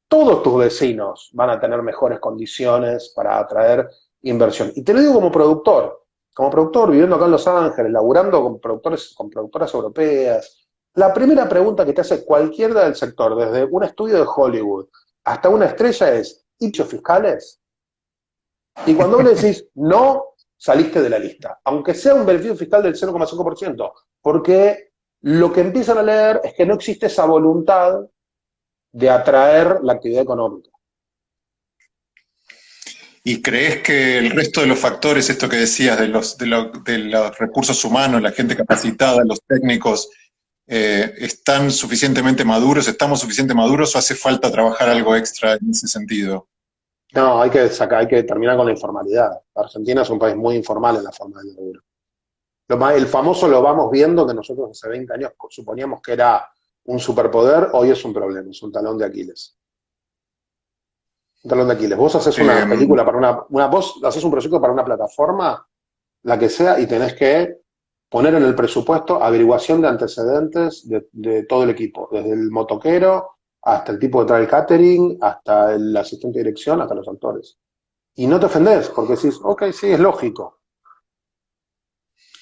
Speaker 2: todos tus vecinos van a tener mejores condiciones para atraer inversión. Y te lo digo como productor viviendo acá en Los Ángeles, laburando con productoras europeas. La primera pregunta que te hace cualquiera del sector, desde un estudio de Hollywood hasta una estrella, es: ¿hechos fiscales? Y cuando vos le decís no, saliste de la lista, aunque sea un beneficio fiscal del 0,5%, porque lo que empiezan a leer es que no existe esa voluntad de atraer la actividad económica.
Speaker 1: ¿Y crees que el resto de los factores, esto que decías, de los recursos humanos, la gente capacitada, los técnicos, están suficientemente maduros, estamos suficientemente maduros o hace falta trabajar algo extra en ese sentido?
Speaker 2: No, hay que terminar con la informalidad. Argentina es un país muy informal en la forma de laburo. El famoso lo vamos viendo, que nosotros hace 20 años suponíamos que era un superpoder, hoy es un problema, es un talón de Aquiles. Un talón de Aquiles. Vos haces una
Speaker 1: Eh,
Speaker 2: película para vos haces un proyecto para una plataforma, la que sea, y tenés que poner en el presupuesto averiguación de antecedentes de todo el equipo, desde el motoquero hasta el tipo que trae el catering, hasta el asistente de dirección, hasta los actores. Y no te ofendés, porque decís, ok, sí, es lógico.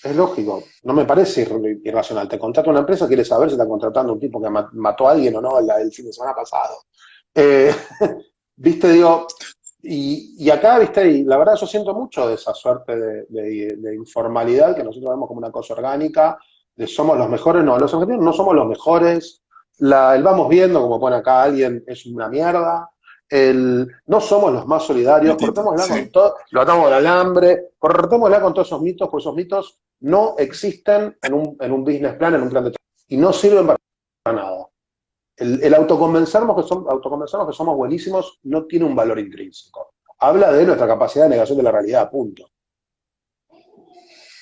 Speaker 2: Es lógico, no me parece irracional. Te contrata una empresa, quieres saber si está contratando un tipo que mató a alguien o no el fin de semana pasado. Eh, viste, digo, y acá, viste, y la verdad yo siento mucho de esa suerte de informalidad que nosotros vemos como una cosa orgánica, de somos los mejores, no, los argentinos no somos los mejores, el vamos viendo, como pone acá alguien, es una mierda, no somos los más solidarios, cortémosla con
Speaker 1: sí.
Speaker 2: todo, lo atamos al alambre, cortémosla con todos esos mitos, pues esos mitos no existen en un business plan, en un plan de trabajo, y no sirven para nada. El autoconvencernos que somos buenísimos no tiene un valor intrínseco. Habla de nuestra capacidad de negación de la realidad, punto.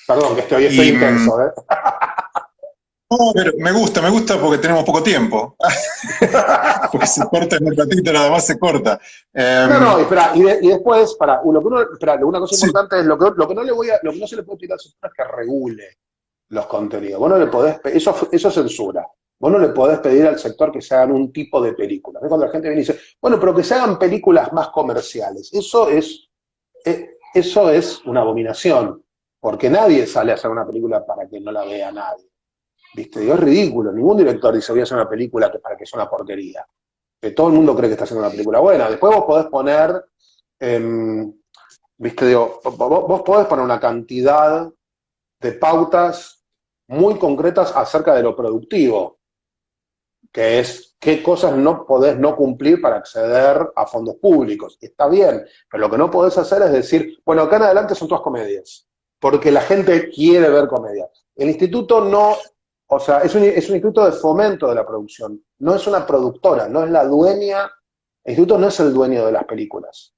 Speaker 2: Perdón, que hoy estoy
Speaker 1: Y
Speaker 2: intenso, ¿eh?
Speaker 1: No, pero me gusta porque tenemos poco tiempo. Porque se corta en un ratito, nada más se corta.
Speaker 2: No, no,
Speaker 1: Eh,
Speaker 2: espera, y después, para, lo que uno, espera, una cosa
Speaker 1: sí,
Speaker 2: importante es lo que no le voy a, lo que no se le puede pedir al sector es que regule los contenidos. Vos no le podés, eso es censura. Vos no le podés pedir al sector que se hagan un tipo de películas. ¿Ves? Cuando la gente viene y dice, bueno, pero que se hagan películas más comerciales. Eso es una abominación, porque nadie sale a hacer una película para que no la vea nadie. ¿Viste? Digo, es ridículo. Ningún director dice, voy a hacer una película que para que sea una porquería. Que todo el mundo cree que está haciendo una película buena. Después vos podés poner, eh, ¿viste? Digo, vos podés poner una cantidad de pautas muy concretas acerca de lo productivo, que es qué cosas no podés no cumplir para acceder a fondos públicos. Está bien, pero lo que no podés hacer es decir, bueno, acá en adelante son todas comedias, porque la gente quiere ver comedias. El instituto no, o sea, es un instituto de fomento de la producción, no es una productora, no es la dueña, el instituto no es el dueño de las películas.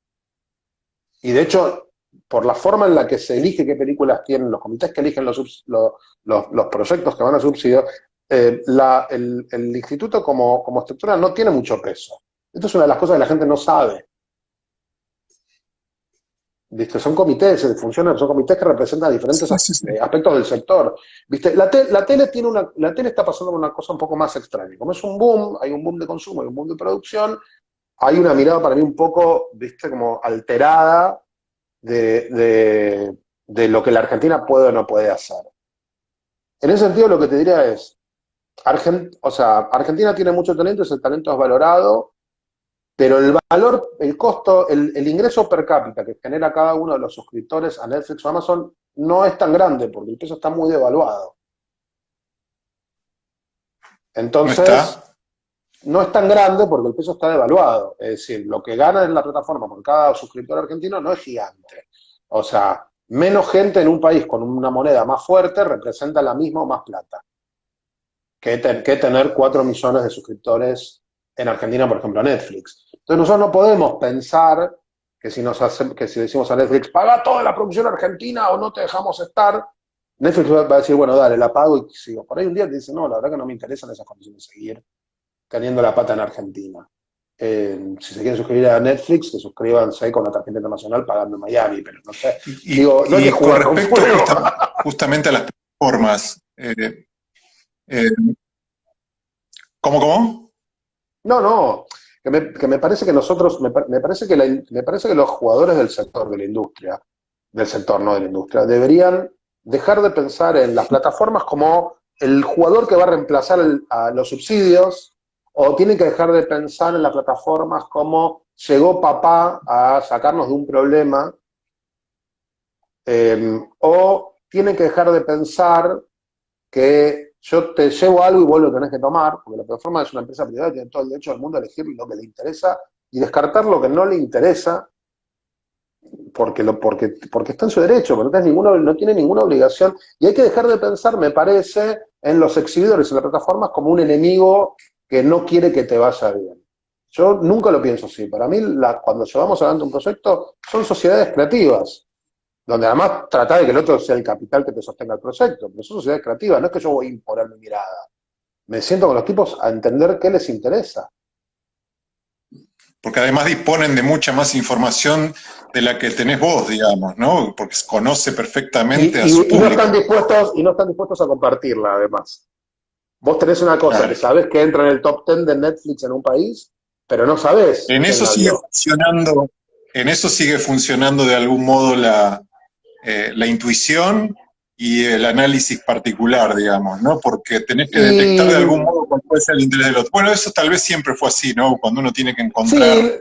Speaker 2: Y de hecho, por la forma en la que se elige qué películas tienen, los comités que eligen los proyectos que van a subsidio, el instituto como estructura no tiene mucho peso. Esto es una de las cosas que la gente no sabe. ¿Viste? Son comités, funcionan, son comités que representan diferentes
Speaker 1: sí, sí, sí.
Speaker 2: aspectos del sector. ¿Viste? La tele está pasando por una cosa un poco más extraña. Como es un boom, hay un boom de consumo, hay un boom de producción, hay una mirada para mí un poco, ¿viste? Como alterada de lo que la Argentina puede o no puede hacer. En ese sentido, lo que te diría es, o sea, Argentina tiene mucho talento, ese talento es valorado, pero el valor, el costo, el ingreso per cápita que genera cada uno de los suscriptores a Netflix o Amazon no es tan grande porque el peso está muy devaluado.
Speaker 1: No
Speaker 2: Entonces,
Speaker 1: está.
Speaker 2: no es tan grande porque el peso está devaluado. Es decir, lo que gana en la plataforma por cada suscriptor argentino no es gigante. O sea, menos gente en un país con una moneda más fuerte representa la misma o más plata que tener 4 millones de suscriptores en Argentina, por ejemplo, a Netflix. Entonces nosotros no podemos pensar que si decimos a Netflix, paga toda la producción argentina o no te dejamos estar, Netflix va a decir, bueno, dale, la pago y sigo. Por ahí un día te dice, no, la verdad que no me interesan esas condiciones de seguir teniendo la pata en Argentina. Si se quieren suscribir a Netflix, que suscríbanse con la tarjeta internacional pagando en Miami, pero no sé. Digo, no hay que
Speaker 1: Y con
Speaker 2: jugar con
Speaker 1: respecto
Speaker 2: fuego.
Speaker 1: justamente a las plataformas, eh, ¿cómo, cómo?
Speaker 2: No, no, que me parece que nosotros, me parece que los jugadores del sector, de la industria, del sector, no de la industria, deberían dejar de pensar en las plataformas como el jugador que va a reemplazar a los subsidios, o tienen que dejar de pensar en las plataformas como llegó papá a sacarnos de un problema, o tienen que dejar de pensar que yo te llevo algo y vos lo tenés que tomar, porque la plataforma es una empresa privada y tiene todo el derecho del mundo a elegir lo que le interesa y descartar lo que no le interesa porque está en su derecho, porque no tiene ninguna obligación. Y hay que dejar de pensar, me parece, en los exhibidores en las plataformas como un enemigo que no quiere que te vaya bien. Yo nunca lo pienso así. Para mí, cuando llevamos adelante un proyecto, son sociedades creativas, donde además trata de que el otro sea el capital que te sostenga el proyecto, pero son sociedades creativas, no es que yo voy a imponer mi mirada. Me siento con los tipos a entender qué les interesa.
Speaker 1: Porque además disponen de mucha más información de la que tenés vos, digamos, ¿no? Porque conoce perfectamente a su
Speaker 2: Y no están
Speaker 1: público.
Speaker 2: dispuestos, y no están dispuestos a compartirla, además. Vos tenés una cosa, que
Speaker 1: Claro.
Speaker 2: sabés que entra en el top 10 de Netflix en un país, pero no sabés
Speaker 1: En
Speaker 2: quién
Speaker 1: eso
Speaker 2: la
Speaker 1: sigue
Speaker 2: vio.
Speaker 1: funcionando, en eso sigue funcionando de algún modo la intuición y el análisis particular, digamos, ¿no? Porque tenés que detectar de algún
Speaker 2: Y
Speaker 1: modo cuál puede ser el interés del otro. Bueno, eso tal vez siempre fue así, ¿no? Cuando uno tiene que encontrar
Speaker 2: sí,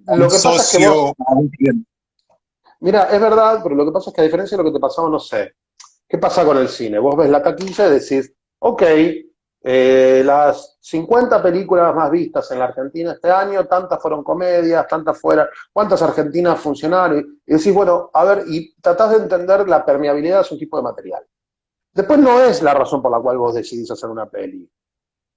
Speaker 1: a un
Speaker 2: lo que pasa es que
Speaker 1: socio
Speaker 2: vos,
Speaker 1: o a un cliente.
Speaker 2: mira, es verdad, pero lo que pasa es que a diferencia de lo que te pasaba, no sé, ¿qué pasa con el cine? Vos ves la taquilla y decís, ok, las 50 películas más vistas en la Argentina este año, tantas fueron comedias, tantas fueron, ¿cuántas argentinas funcionaron? Y decís, bueno, a ver, y tratás de entender la permeabilidad de un tipo de material. Después no es la razón por la cual vos decidís hacer una peli,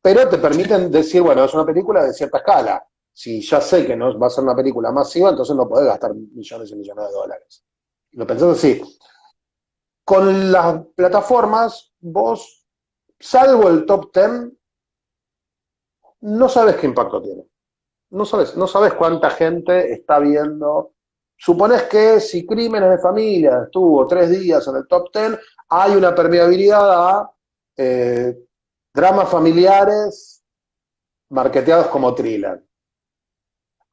Speaker 2: pero te
Speaker 1: Sí.
Speaker 2: permiten decir, bueno, es una película de cierta escala. Si ya sé que no va a ser una película masiva, entonces no podés gastar millones y millones de dólares. Lo pensás así. Con las plataformas, vos salvo el top 10, no sabes qué impacto tiene. No sabes cuánta gente está viendo. Suponés que si Crímenes de Familia estuvo 3 días en el top 10, hay una permeabilidad a eh, dramas familiares marketeados como thriller.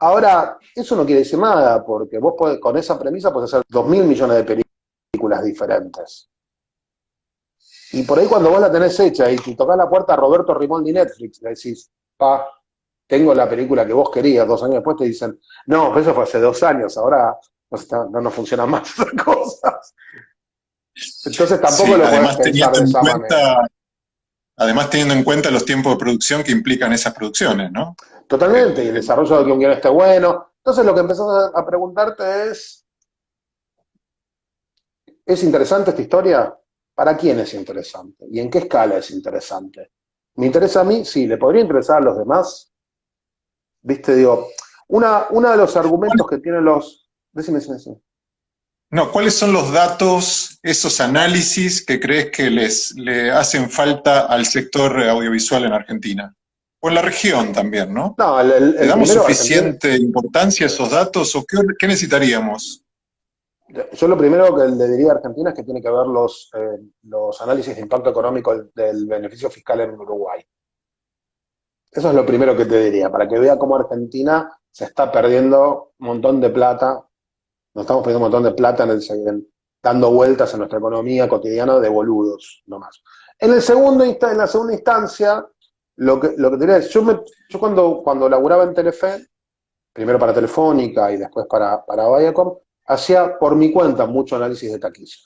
Speaker 2: Ahora, eso no quiere decir nada, porque vos con esa premisa podés hacer 2.000 millones de películas diferentes. Y por ahí cuando vos la tenés hecha y te tocás la puerta a Roberto Rimoldi Netflix, le decís, pa, tengo la película que vos querías, 2 años después te dicen, no, pero eso fue hace 2 años, ahora no nos funcionan más esas cosas. Entonces tampoco
Speaker 1: Sí,
Speaker 2: lo podés pensar de esa manera.
Speaker 1: además teniendo en cuenta los tiempos de producción que implican esas producciones, ¿no?
Speaker 2: Totalmente, y el
Speaker 1: El-
Speaker 2: desarrollo de que un guion esté bueno. Entonces lo que empezás a preguntarte ¿es interesante esta historia? ¿Para quién es interesante? ¿Y en qué escala es interesante? ¿Me interesa a mí? Sí. ¿Le podría interesar a los demás? ¿Viste? Digo, uno de los argumentos que tienen los... Decime.
Speaker 1: no, ¿cuáles son los datos, esos análisis que crees que le hacen falta al sector audiovisual en Argentina? O en la región también, ¿no?
Speaker 2: No, el,
Speaker 1: ¿Le
Speaker 2: el
Speaker 1: damos
Speaker 2: primero, Argentina.
Speaker 1: suficiente importancia a esos datos o qué necesitaríamos?
Speaker 2: Yo lo primero que le diría a Argentina es que tiene que ver los análisis de impacto económico del beneficio fiscal en Uruguay. Eso es lo primero que te diría, para que vea cómo Argentina se está perdiendo un montón de plata, nos estamos perdiendo un montón de plata dando vueltas en nuestra economía cotidiana de boludos, nomás. En la segunda instancia, lo que te diría es, yo cuando laburaba en Telefe, primero para Telefónica y después para Viacom, hacía por mi cuenta mucho análisis de taquilla.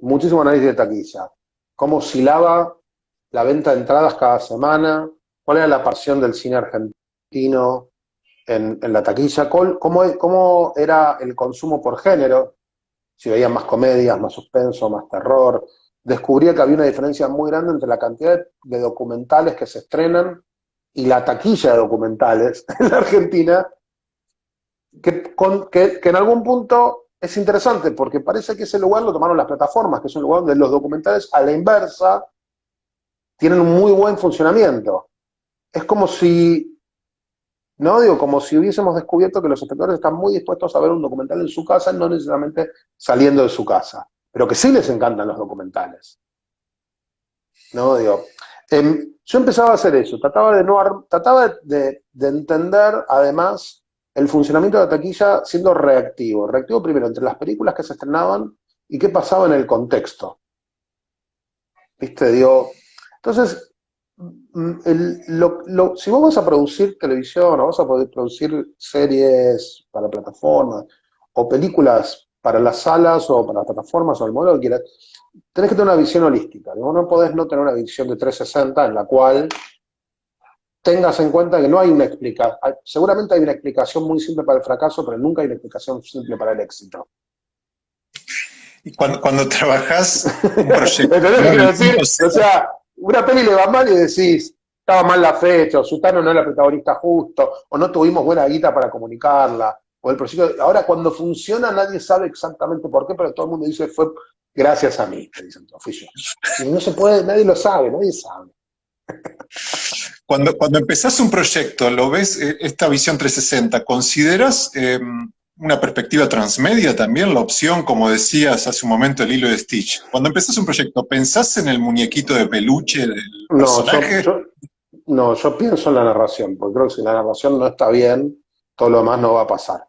Speaker 2: Muchísimo análisis de taquilla. Cómo oscilaba la venta de entradas cada semana, cuál era la pasión del cine argentino en la taquilla, cómo era el consumo por género, si veían más comedias, más suspenso, más terror. Descubría que había una diferencia muy grande entre la cantidad de documentales que se estrenan y la taquilla de documentales en la Argentina, que en algún punto es interesante, porque parece que ese lugar lo tomaron las plataformas, que es un lugar donde los documentales, a la inversa, tienen un muy buen funcionamiento. Es como si, no digo, como si hubiésemos descubierto que los espectadores están muy dispuestos a ver un documental en su casa, no necesariamente saliendo de su casa, pero que sí les encantan los documentales. No digo, yo empezaba a hacer eso, trataba de entender además el funcionamiento de la taquilla siendo reactivo. Reactivo primero entre las películas que se estrenaban y qué pasaba en el contexto. ¿Viste? Digo, entonces, si vos vas a producir televisión o vas a poder producir series para plataformas o películas para las salas o para las plataformas o el modelo que quieras, tenés que tener una visión holística. No podés no tener una visión de 360 en la cual tengas en cuenta que no hay una explicación. Seguramente hay una explicación muy simple para el fracaso, pero nunca hay una explicación simple para el éxito.
Speaker 1: Y cuando trabajás un proyecto,
Speaker 2: ¿Entendés lo que
Speaker 1: ¿no? En
Speaker 2: quiero
Speaker 1: el
Speaker 2: decir?
Speaker 1: punto
Speaker 2: O
Speaker 1: cero,
Speaker 2: sea, una peli le va mal y decís, estaba mal la fecha, o Sutano no era el protagonista justo, o no tuvimos buena guita para comunicarla, o el proyecto. Ahora, cuando funciona, nadie sabe exactamente por qué, pero todo el mundo dice, fue gracias a mí, te dicen, fui yo. Y no se puede, nadie lo sabe, nadie sabe.
Speaker 1: cuando empezás un proyecto, lo ves, esta visión 360, ¿consideras una perspectiva transmedia también, la opción, como decías hace un momento, el hilo de Stitch? Cuando empezás un proyecto, ¿pensás en el muñequito de peluche del
Speaker 2: No,
Speaker 1: personaje?
Speaker 2: no, yo pienso en la narración, porque creo que si la narración no está bien, todo lo demás no va a pasar.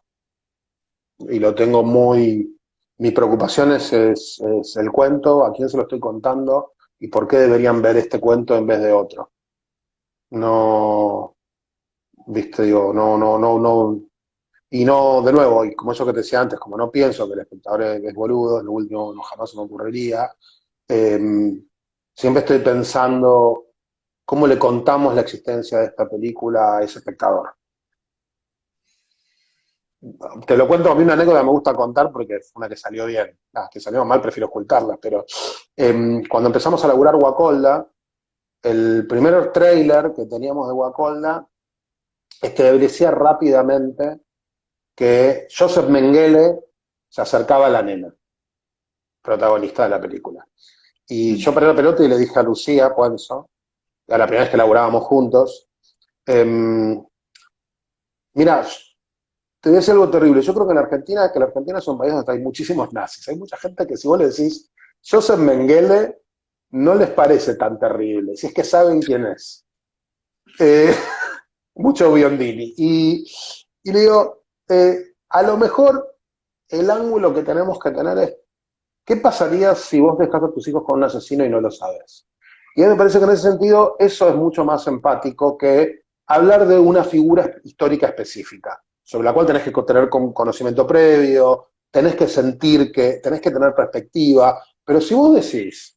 Speaker 2: Y lo tengo muy... Mi preocupación es el cuento, a quién se lo estoy contando y por qué deberían ver este cuento en vez de otro. No, viste, digo, no. Y no, de nuevo, y como eso que te decía antes, como no pienso que el espectador es boludo, lo último no jamás se me ocurriría, eh, siempre estoy pensando cómo le contamos la existencia de esta película a ese espectador. Te lo cuento, a mí una anécdota que me gusta contar porque fue una que salió bien. Las que salieron mal prefiero ocultarlas, pero cuando empezamos a laburar Guacolda, el primer trailer que teníamos de Guacolda establecía rápidamente que Joseph Mengele se acercaba a la nena, protagonista de la película. Y yo paré la pelota y le dije a Lucía Puenzo, a la primera vez que laburábamos juntos, em, mira, te voy a decir algo terrible. Yo creo que la Argentina es un país donde hay muchísimos nazis. Hay mucha gente que si vos le decís, Joseph Mengele, no les parece tan terrible, si es que saben quién es. Eh, mucho Biondini. Y le digo, a lo mejor el ángulo que tenemos que tener es, ¿qué pasaría si vos dejás a tus hijos con un asesino y no lo sabes? Y a mí me parece que en ese sentido eso es mucho más empático que hablar de una figura histórica específica, sobre la cual tenés que tener conocimiento previo, tenés que sentir que, tenés que tener perspectiva, pero si vos decís,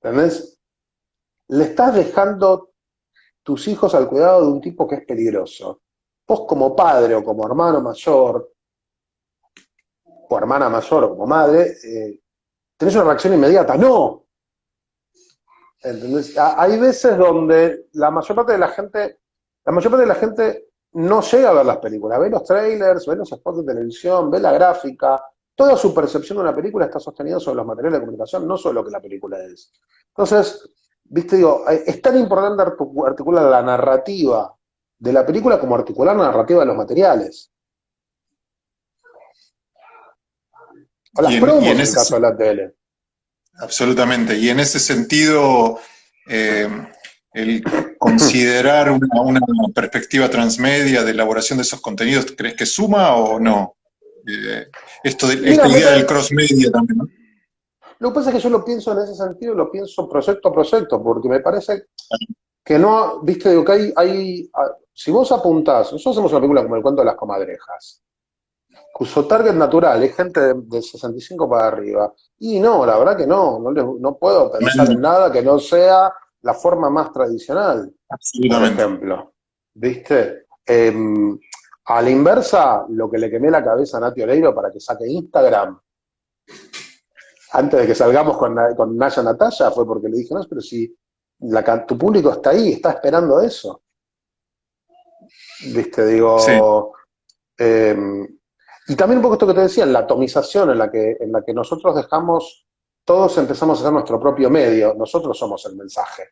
Speaker 2: ¿entendés? Le estás dejando tus hijos al cuidado de un tipo que es peligroso. Vos como padre o como hermano mayor, o hermana mayor o como madre, tenés una reacción inmediata. ¡No! ¿Entendés? Hay veces donde la mayor parte de la gente no llega a ver las películas, ve los trailers, ve los spots de televisión, ve la gráfica, toda su percepción de una película está sostenida sobre los materiales de comunicación, no sobre lo que la película es. Entonces, viste, digo, es tan importante articular la narrativa de la película como articular la narrativa de los materiales. O las
Speaker 1: Y en
Speaker 2: promos en el caso
Speaker 1: ese,
Speaker 2: de la tele.
Speaker 1: absolutamente. Y en ese sentido, eh, el considerar una perspectiva transmedia de elaboración de esos contenidos, ¿crees que suma o no?
Speaker 2: Mira,
Speaker 1: Esta idea del cross media también, ¿no?
Speaker 2: lo que pasa es que yo lo pienso en ese sentido, lo pienso proyecto a proyecto, porque me parece que no, viste, digo que si vos apuntás, nosotros hacemos una película como El cuento de las comadrejas, cuyo target natural es gente de 65 para arriba, y no, la verdad que no puedo pensar en nada que no sea la forma más tradicional, por
Speaker 1: Absolutamente.
Speaker 2: ejemplo, viste. A la inversa, lo que le quemé la cabeza a Nati Oreiro para que saque Instagram antes de que salgamos con Naya Natalia fue porque le dije, no, pero si tu público está ahí, está esperando eso. Viste,
Speaker 1: Sí,
Speaker 2: digo. eh, y también un poco esto que te decía, la atomización en la que nosotros dejamos, todos empezamos a hacer nuestro propio medio, nosotros somos el mensaje.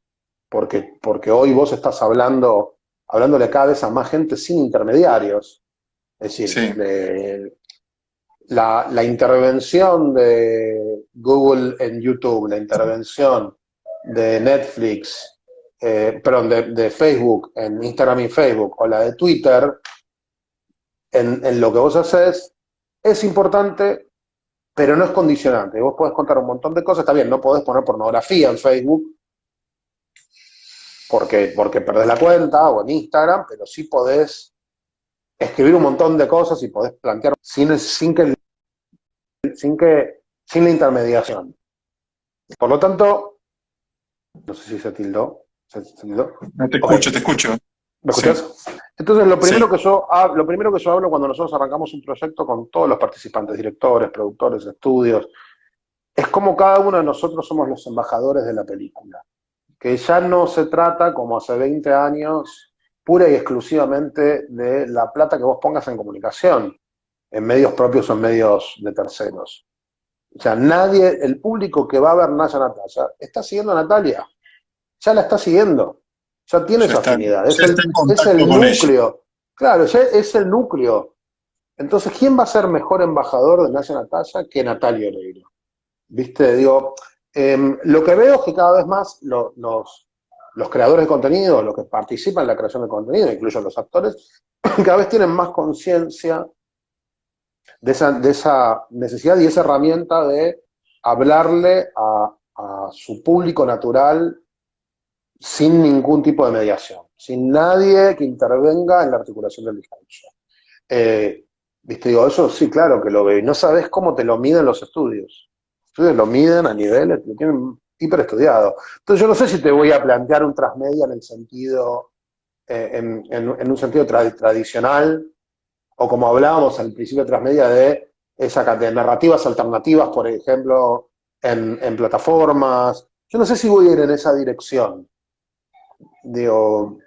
Speaker 2: Porque hoy vos estás hablándole cada vez a más gente sin intermediarios. Es decir,
Speaker 1: sí.
Speaker 2: la intervención de Google en YouTube, la intervención de Netflix, perdón, de Facebook en Instagram y Facebook, o la de Twitter, en lo que vos haces, es importante, pero no es condicionante. Vos podés contar un montón de cosas, está bien, no podés poner pornografía en Facebook porque perdés la cuenta, o en Instagram, pero sí podés escribir un montón de cosas y podés plantear sin la intermediación. Por lo tanto, no sé si se tildó. ¿Se tildó?
Speaker 1: No te
Speaker 2: Ok,
Speaker 1: escucho, te escucho.
Speaker 2: ¿me
Speaker 1: Sí,
Speaker 2: escuchás? Entonces, lo primero
Speaker 1: sí,
Speaker 2: que yo hablo cuando nosotros arrancamos un proyecto con todos los participantes, directores, productores, estudios, es como cada uno de nosotros somos los embajadores de la película. Que ya no se trata, como hace 20 años, pura y exclusivamente de la plata que vos pongas en comunicación, en medios propios o en medios de terceros. O sea, el público que va a ver Naya Natalia, está siguiendo a Natalia, ya la está siguiendo, ya tiene esa afinidad,
Speaker 1: ya está en
Speaker 2: es
Speaker 1: contacto
Speaker 2: el
Speaker 1: con ella.
Speaker 2: núcleo, claro, ya es el núcleo. Entonces, ¿quién va a ser mejor embajador de Naya Natalia que Natalia Oreiro? ¿Viste? Digo, lo que veo es que cada vez más los creadores de contenido, los que participan en la creación de contenido, incluso los actores, cada vez tienen más conciencia de esa necesidad y esa herramienta de hablarle a su público natural sin ningún tipo de mediación, sin nadie que intervenga en la articulación del discurso. Eh, ¿Viste? Digo, eso sí, claro que lo veo. Y no sabes cómo te lo miden los estudios. Los estudios lo miden a niveles, lo tienen hiper estudiado. Entonces yo no sé si te voy a plantear un transmedia en el sentido, en un sentido tradicional, o como hablábamos al principio de transmedia de narrativas alternativas, por ejemplo, en plataformas. Yo no sé si voy a ir en esa dirección. Digo,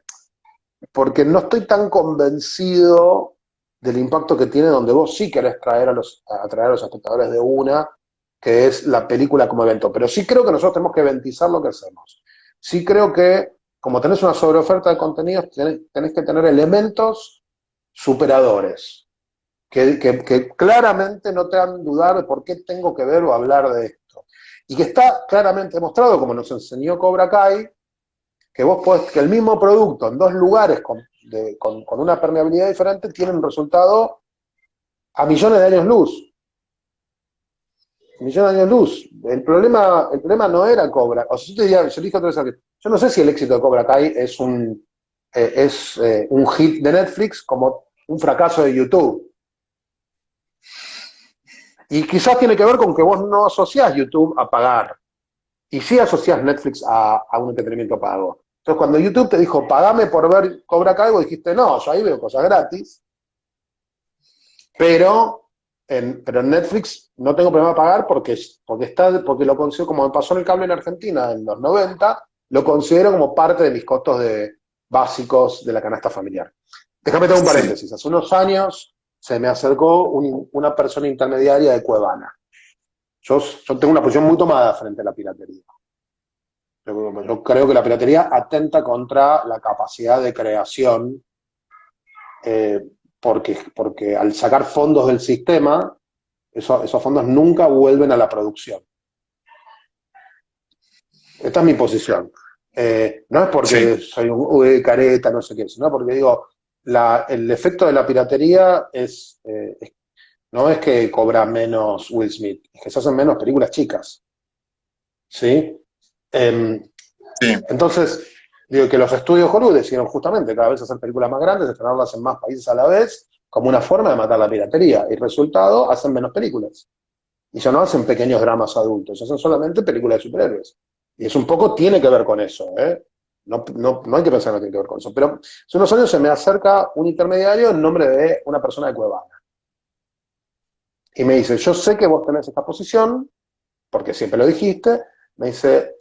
Speaker 2: porque no estoy tan convencido del impacto que tiene donde vos sí querés atraer a los espectadores de una, que es la película como evento. Pero sí creo que nosotros tenemos que eventizar lo que hacemos. Sí creo que, como tenés una sobreoferta de contenidos, tenés que tener elementos superadores, que claramente no te hagan dudar de por qué tengo que ver o hablar de esto. Y que está claramente demostrado, como nos enseñó Cobra Kai, que vos podés, que el mismo producto en dos lugares con una permeabilidad diferente tiene un resultado a millones de años luz. Millones de años luz. El problema no era Cobra. O sea, yo dije otra vez, yo no sé si el éxito de Cobra Kai es un hit de Netflix como un fracaso de YouTube. Y quizás tiene que ver con que vos no asociás YouTube a pagar. Y sí asociás Netflix a un entretenimiento pago. Entonces, cuando YouTube te dijo, pagame por ver Cobra Kai, vos dijiste, no, yo ahí veo cosas gratis. Pero en Netflix no tengo problema de pagar porque lo considero, como me pasó en el cable en Argentina en los 90, lo considero como parte de mis costos básicos de la canasta familiar. Déjame tener un
Speaker 1: Sí.
Speaker 2: paréntesis. Hace unos años se me acercó una persona intermediaria de Cuevana. Yo tengo una posición muy tomada frente a la piratería. Yo creo que la piratería atenta contra la capacidad de creación, eh, porque al sacar fondos del sistema, esos fondos nunca vuelven a la producción. Esta es mi posición. No es porque
Speaker 1: Sí.
Speaker 2: soy un careta, no sé qué, sino porque digo, el efecto de la piratería no es que cobra menos Will Smith, es que se hacen menos películas chicas. ¿Sí? Eh,
Speaker 1: Sí.
Speaker 2: entonces, digo que los estudios Hollywood decidieron justamente cada vez hacer películas más grandes, estrenarlas en más países a la vez, como una forma de matar la piratería. Y resultado, hacen menos películas. Y ya no hacen pequeños dramas adultos, hacen solamente películas de superhéroes. Y es un poco, tiene que ver con eso, ¿eh? No hay que pensar que no tiene que ver con eso. Pero hace unos años se me acerca un intermediario en nombre de una persona de Cuevana. Y me dice, yo sé que vos tenés esta posición, porque siempre lo dijiste. Me dice,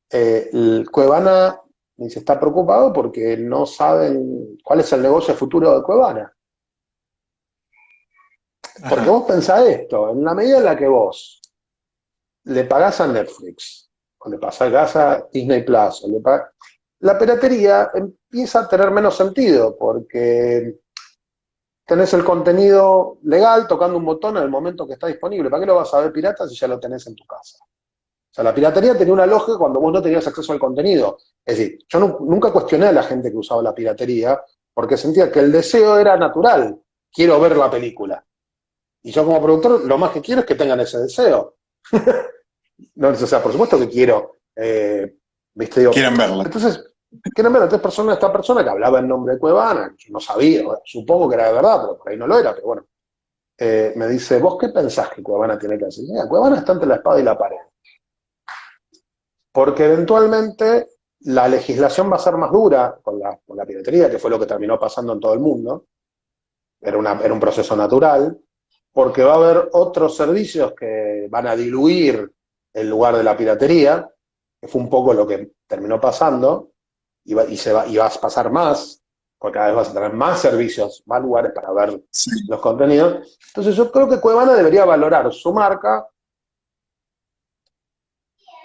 Speaker 2: el Cuevana, me dice, está preocupado porque no saben cuál es el negocio futuro de Cuevana. Porque
Speaker 1: Ajá.
Speaker 2: vos pensás esto, en la medida en la que vos le pagás a Netflix, o le pagás a Disney Plus, la piratería empieza a tener menos sentido, porque tenés el contenido legal tocando un botón en el momento que está disponible. ¿Para qué lo vas a ver pirata si ya lo tenés en tu casa? O sea, la piratería tenía una lógica cuando vos no tenías acceso al contenido. Es decir, yo nunca cuestioné a la gente que usaba la piratería, porque sentía que el deseo era natural. Quiero ver la película. Y yo como productor, lo más que quiero es que tengan ese deseo. No, o sea, por supuesto que quiero, ¿viste? Digo,
Speaker 1: Quieren verla.
Speaker 2: entonces, quieren ver, esta persona que hablaba en nombre de Cuevana, yo no sabía, bueno, supongo que era de verdad, pero por ahí no lo era, pero bueno, me dice, ¿vos qué pensás que Cuevana tiene que hacer? Mira, Cuevana está entre la espada y la pared, porque eventualmente la legislación va a ser más dura con la piratería, que fue lo que terminó pasando en todo el mundo, era un proceso natural, porque va a haber otros servicios que van a diluir el lugar de la piratería, que fue un poco lo que terminó pasando, y vas a pasar más, porque cada vez vas a tener más servicios, más lugares para ver
Speaker 1: Sí.
Speaker 2: los contenidos. Entonces yo creo que Cuevana debería valorar su marca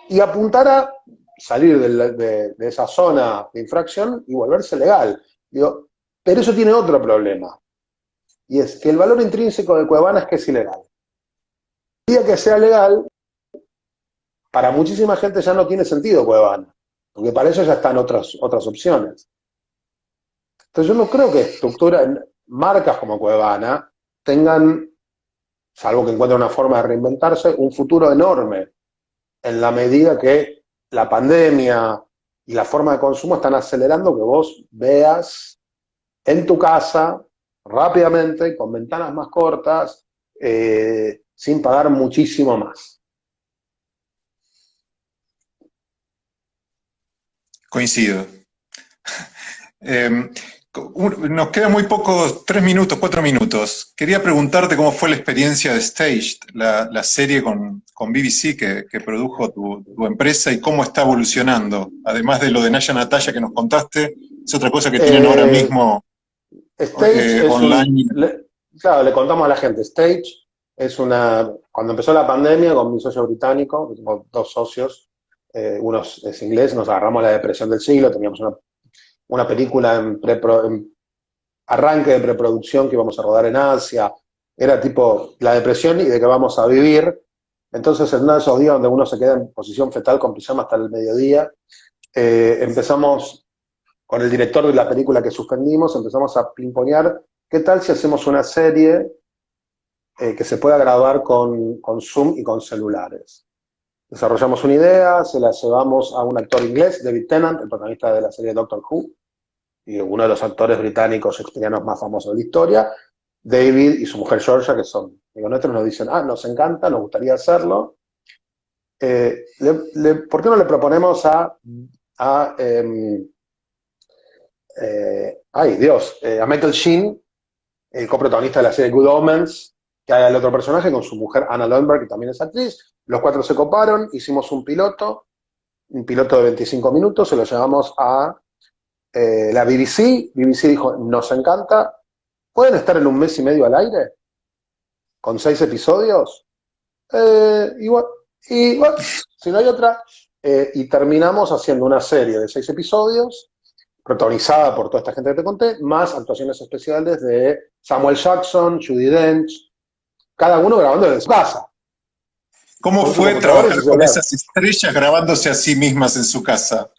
Speaker 2: y apuntar a salir de esa zona de infracción y volverse legal. Digo, pero eso tiene otro problema, y es que el valor intrínseco de Cuevana es que es ilegal. El día que sea legal, para muchísima gente ya no tiene sentido Cuevana, porque para eso ya están otras opciones. Entonces yo no creo que marcas como Cuevana tengan, salvo que encuentren una forma de reinventarse, un futuro enorme, en la medida que la pandemia y la forma de consumo están acelerando que vos veas en tu casa rápidamente, con ventanas más cortas, sin pagar muchísimo más.
Speaker 1: Coincido. Eh, Nos quedan muy pocos, 3 minutos, 4 minutos. Quería preguntarte cómo fue la experiencia de Staged, la serie con BBC que produjo tu empresa y cómo está evolucionando. Además de lo de Naya Natalia que nos contaste, es otra cosa que tienen ahora
Speaker 2: Eh,
Speaker 1: mismo
Speaker 2: Stage es
Speaker 1: online.
Speaker 2: claro, le contamos a la gente, Stage es una cuando empezó la pandemia, con mi socio británico, que tengo dos socios, uno es inglés, nos agarramos la depresión del siglo, teníamos una película en arranque de preproducción que íbamos a rodar en Asia, era tipo la depresión y de qué vamos a vivir. Entonces, en uno de esos días donde uno se queda en posición fetal con pijama hasta el mediodía, empezamos con el director de la película que suspendimos, empezamos a pimponear, ¿qué tal si hacemos una serie que se pueda grabar con Zoom y con celulares? Desarrollamos una idea, se la llevamos a un actor inglés, David Tennant, el protagonista de la serie Doctor Who, y uno de los actores británicos shakespearianos más famosos de la historia. David y su mujer Georgia, que son amigos nuestros, nos dicen, nos encanta, nos gustaría hacerlo. ¿Por qué no le proponemos a ay Dios, a Michael Sheen, el coprotagonista de la serie Good Omens, que haga el otro personaje con su mujer Anna Lundberg, que también es actriz? Los cuatro se coparon, hicimos un piloto de 25 minutos, se lo llevamos a la BBC. BBC dijo, nos encanta, ¿pueden estar en un mes y medio al aire? ¿Con 6 episodios? Igual, y bueno, si no hay otra. Y terminamos haciendo una serie de 6 episodios, protagonizada por toda esta gente que te conté, más actuaciones especiales de Samuel Jackson, Judi Dench, cada uno grabando desde su casa,
Speaker 1: ¿Cómo
Speaker 2: con su
Speaker 1: fue
Speaker 2: computadora y su
Speaker 1: trabajar con
Speaker 2: celular.
Speaker 1: esas estrellas grabándose a sí mismas en su casa?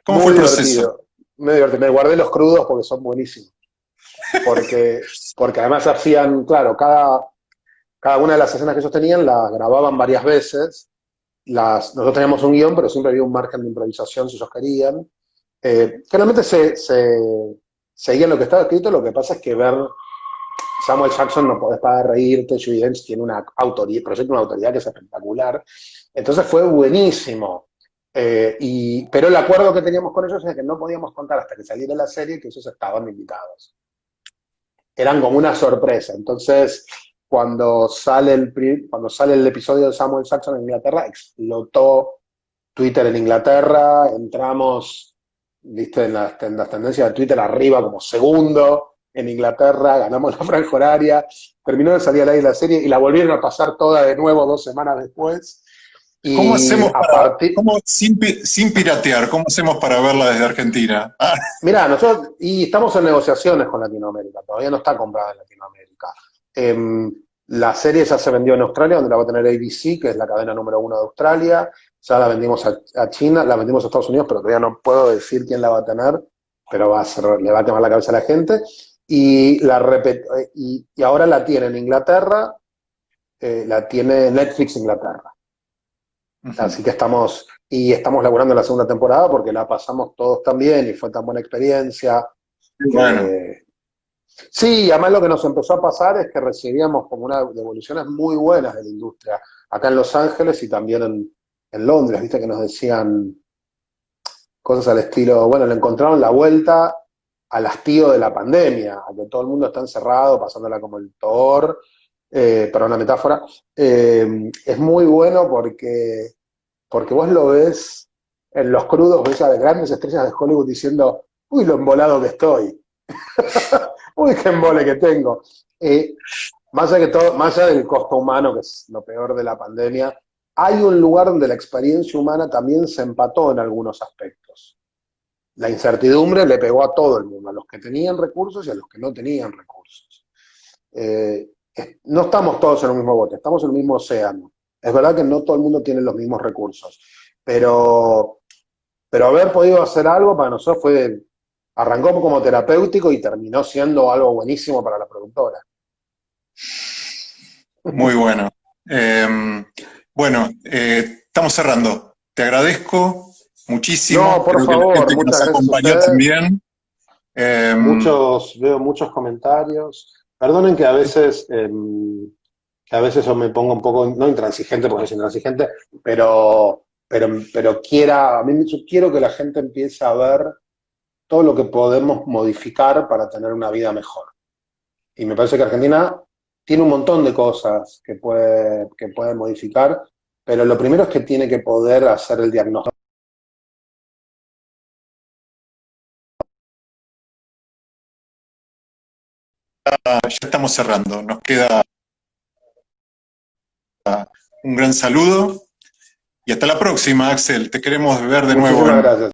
Speaker 1: ¿Cómo fue
Speaker 2: Muy
Speaker 1: el proceso?
Speaker 2: divertido, muy divertido. Me guardé los crudos porque son buenísimos. Porque además hacían, claro, cada una de las escenas que ellos tenían las grababan varias veces. Nosotros teníamos un guión, pero siempre había un margen de improvisación si ellos querían. Generalmente seguían lo que estaba escrito, lo que pasa es que ver Samuel Jackson no podés parar de reírte, Judi Dench tiene una autoridad, proyecta una autoridad que es espectacular. Entonces fue buenísimo. Pero el acuerdo que teníamos con ellos es que no podíamos contar hasta que saliera la serie que ellos estaban invitados. Eran como una sorpresa. Entonces, cuando sale el episodio de Samuel Jackson en Inglaterra, explotó Twitter en Inglaterra, entramos, viste, en las tendencias de Twitter arriba como segundo en Inglaterra, ganamos la franja horaria, terminó de salir al aire la serie y la volvieron a pasar toda de nuevo 2 semanas después.
Speaker 1: ¿Cómo
Speaker 2: Y
Speaker 1: hacemos
Speaker 2: a
Speaker 1: para,
Speaker 2: partir,
Speaker 1: sin piratear, cómo hacemos para verla desde Argentina?
Speaker 2: Mira, nosotros y estamos en negociaciones con Latinoamérica, todavía no está comprada en Latinoamérica. La serie ya se vendió en Australia, donde la va a tener ABC, que es la cadena número 1 de Australia. Ya la vendimos a China, la vendimos a Estados Unidos, pero todavía no puedo decir quién la va a tener, pero le va a quemar la cabeza a la gente. Y ahora la tiene en Inglaterra, la tiene Netflix Inglaterra. Así que estamos laburando en la segunda temporada porque la pasamos todos tan bien y fue tan buena experiencia
Speaker 1: Bueno,
Speaker 2: que... Sí, además lo que nos empezó a pasar es que recibíamos como unas devoluciones muy buenas de la industria, acá en Los Ángeles y también en Londres, viste que nos decían cosas al estilo, bueno, le encontraron la vuelta al hastío de la pandemia, a que todo el mundo está encerrado, pasándola como el Thor, para una metáfora. Es muy bueno porque vos lo ves en los crudos, ves a grandes estrellas de Hollywood diciendo, uy, lo embolado que estoy, uy, qué embole que tengo. Más allá del costo humano, que es lo peor de la pandemia, hay un lugar donde la experiencia humana también se empató en algunos aspectos. La incertidumbre le pegó a todo el mundo, a los que tenían recursos y a los que no tenían recursos. No estamos todos en el mismo bote, estamos en el mismo océano. Es verdad que no todo el mundo tiene los mismos recursos, pero, pero haber podido hacer algo para nosotros arrancó como terapéutico y terminó siendo algo buenísimo para la productora.
Speaker 1: muy bueno. Bueno, estamos cerrando. Te agradezco
Speaker 2: No,
Speaker 1: muchísimo.
Speaker 2: por
Speaker 1: Creo que la
Speaker 2: favor,
Speaker 1: gente que
Speaker 2: muchas
Speaker 1: nos
Speaker 2: gracias a
Speaker 1: acompañó
Speaker 2: ustedes.
Speaker 1: también. Eh,
Speaker 2: Veo muchos comentarios. Perdonen que a veces yo me pongo un poco, no intransigente porque no es intransigente, pero yo quiero que la gente empiece a ver todo lo que podemos modificar para tener una vida mejor. Y me parece que Argentina tiene un montón de cosas que puede modificar, pero lo primero es que tiene que poder hacer el diagnóstico.
Speaker 1: ya estamos cerrando. Nos queda un gran saludo y hasta la próxima, Axel. Te queremos ver de nuevo
Speaker 2: Muchísimas gracias.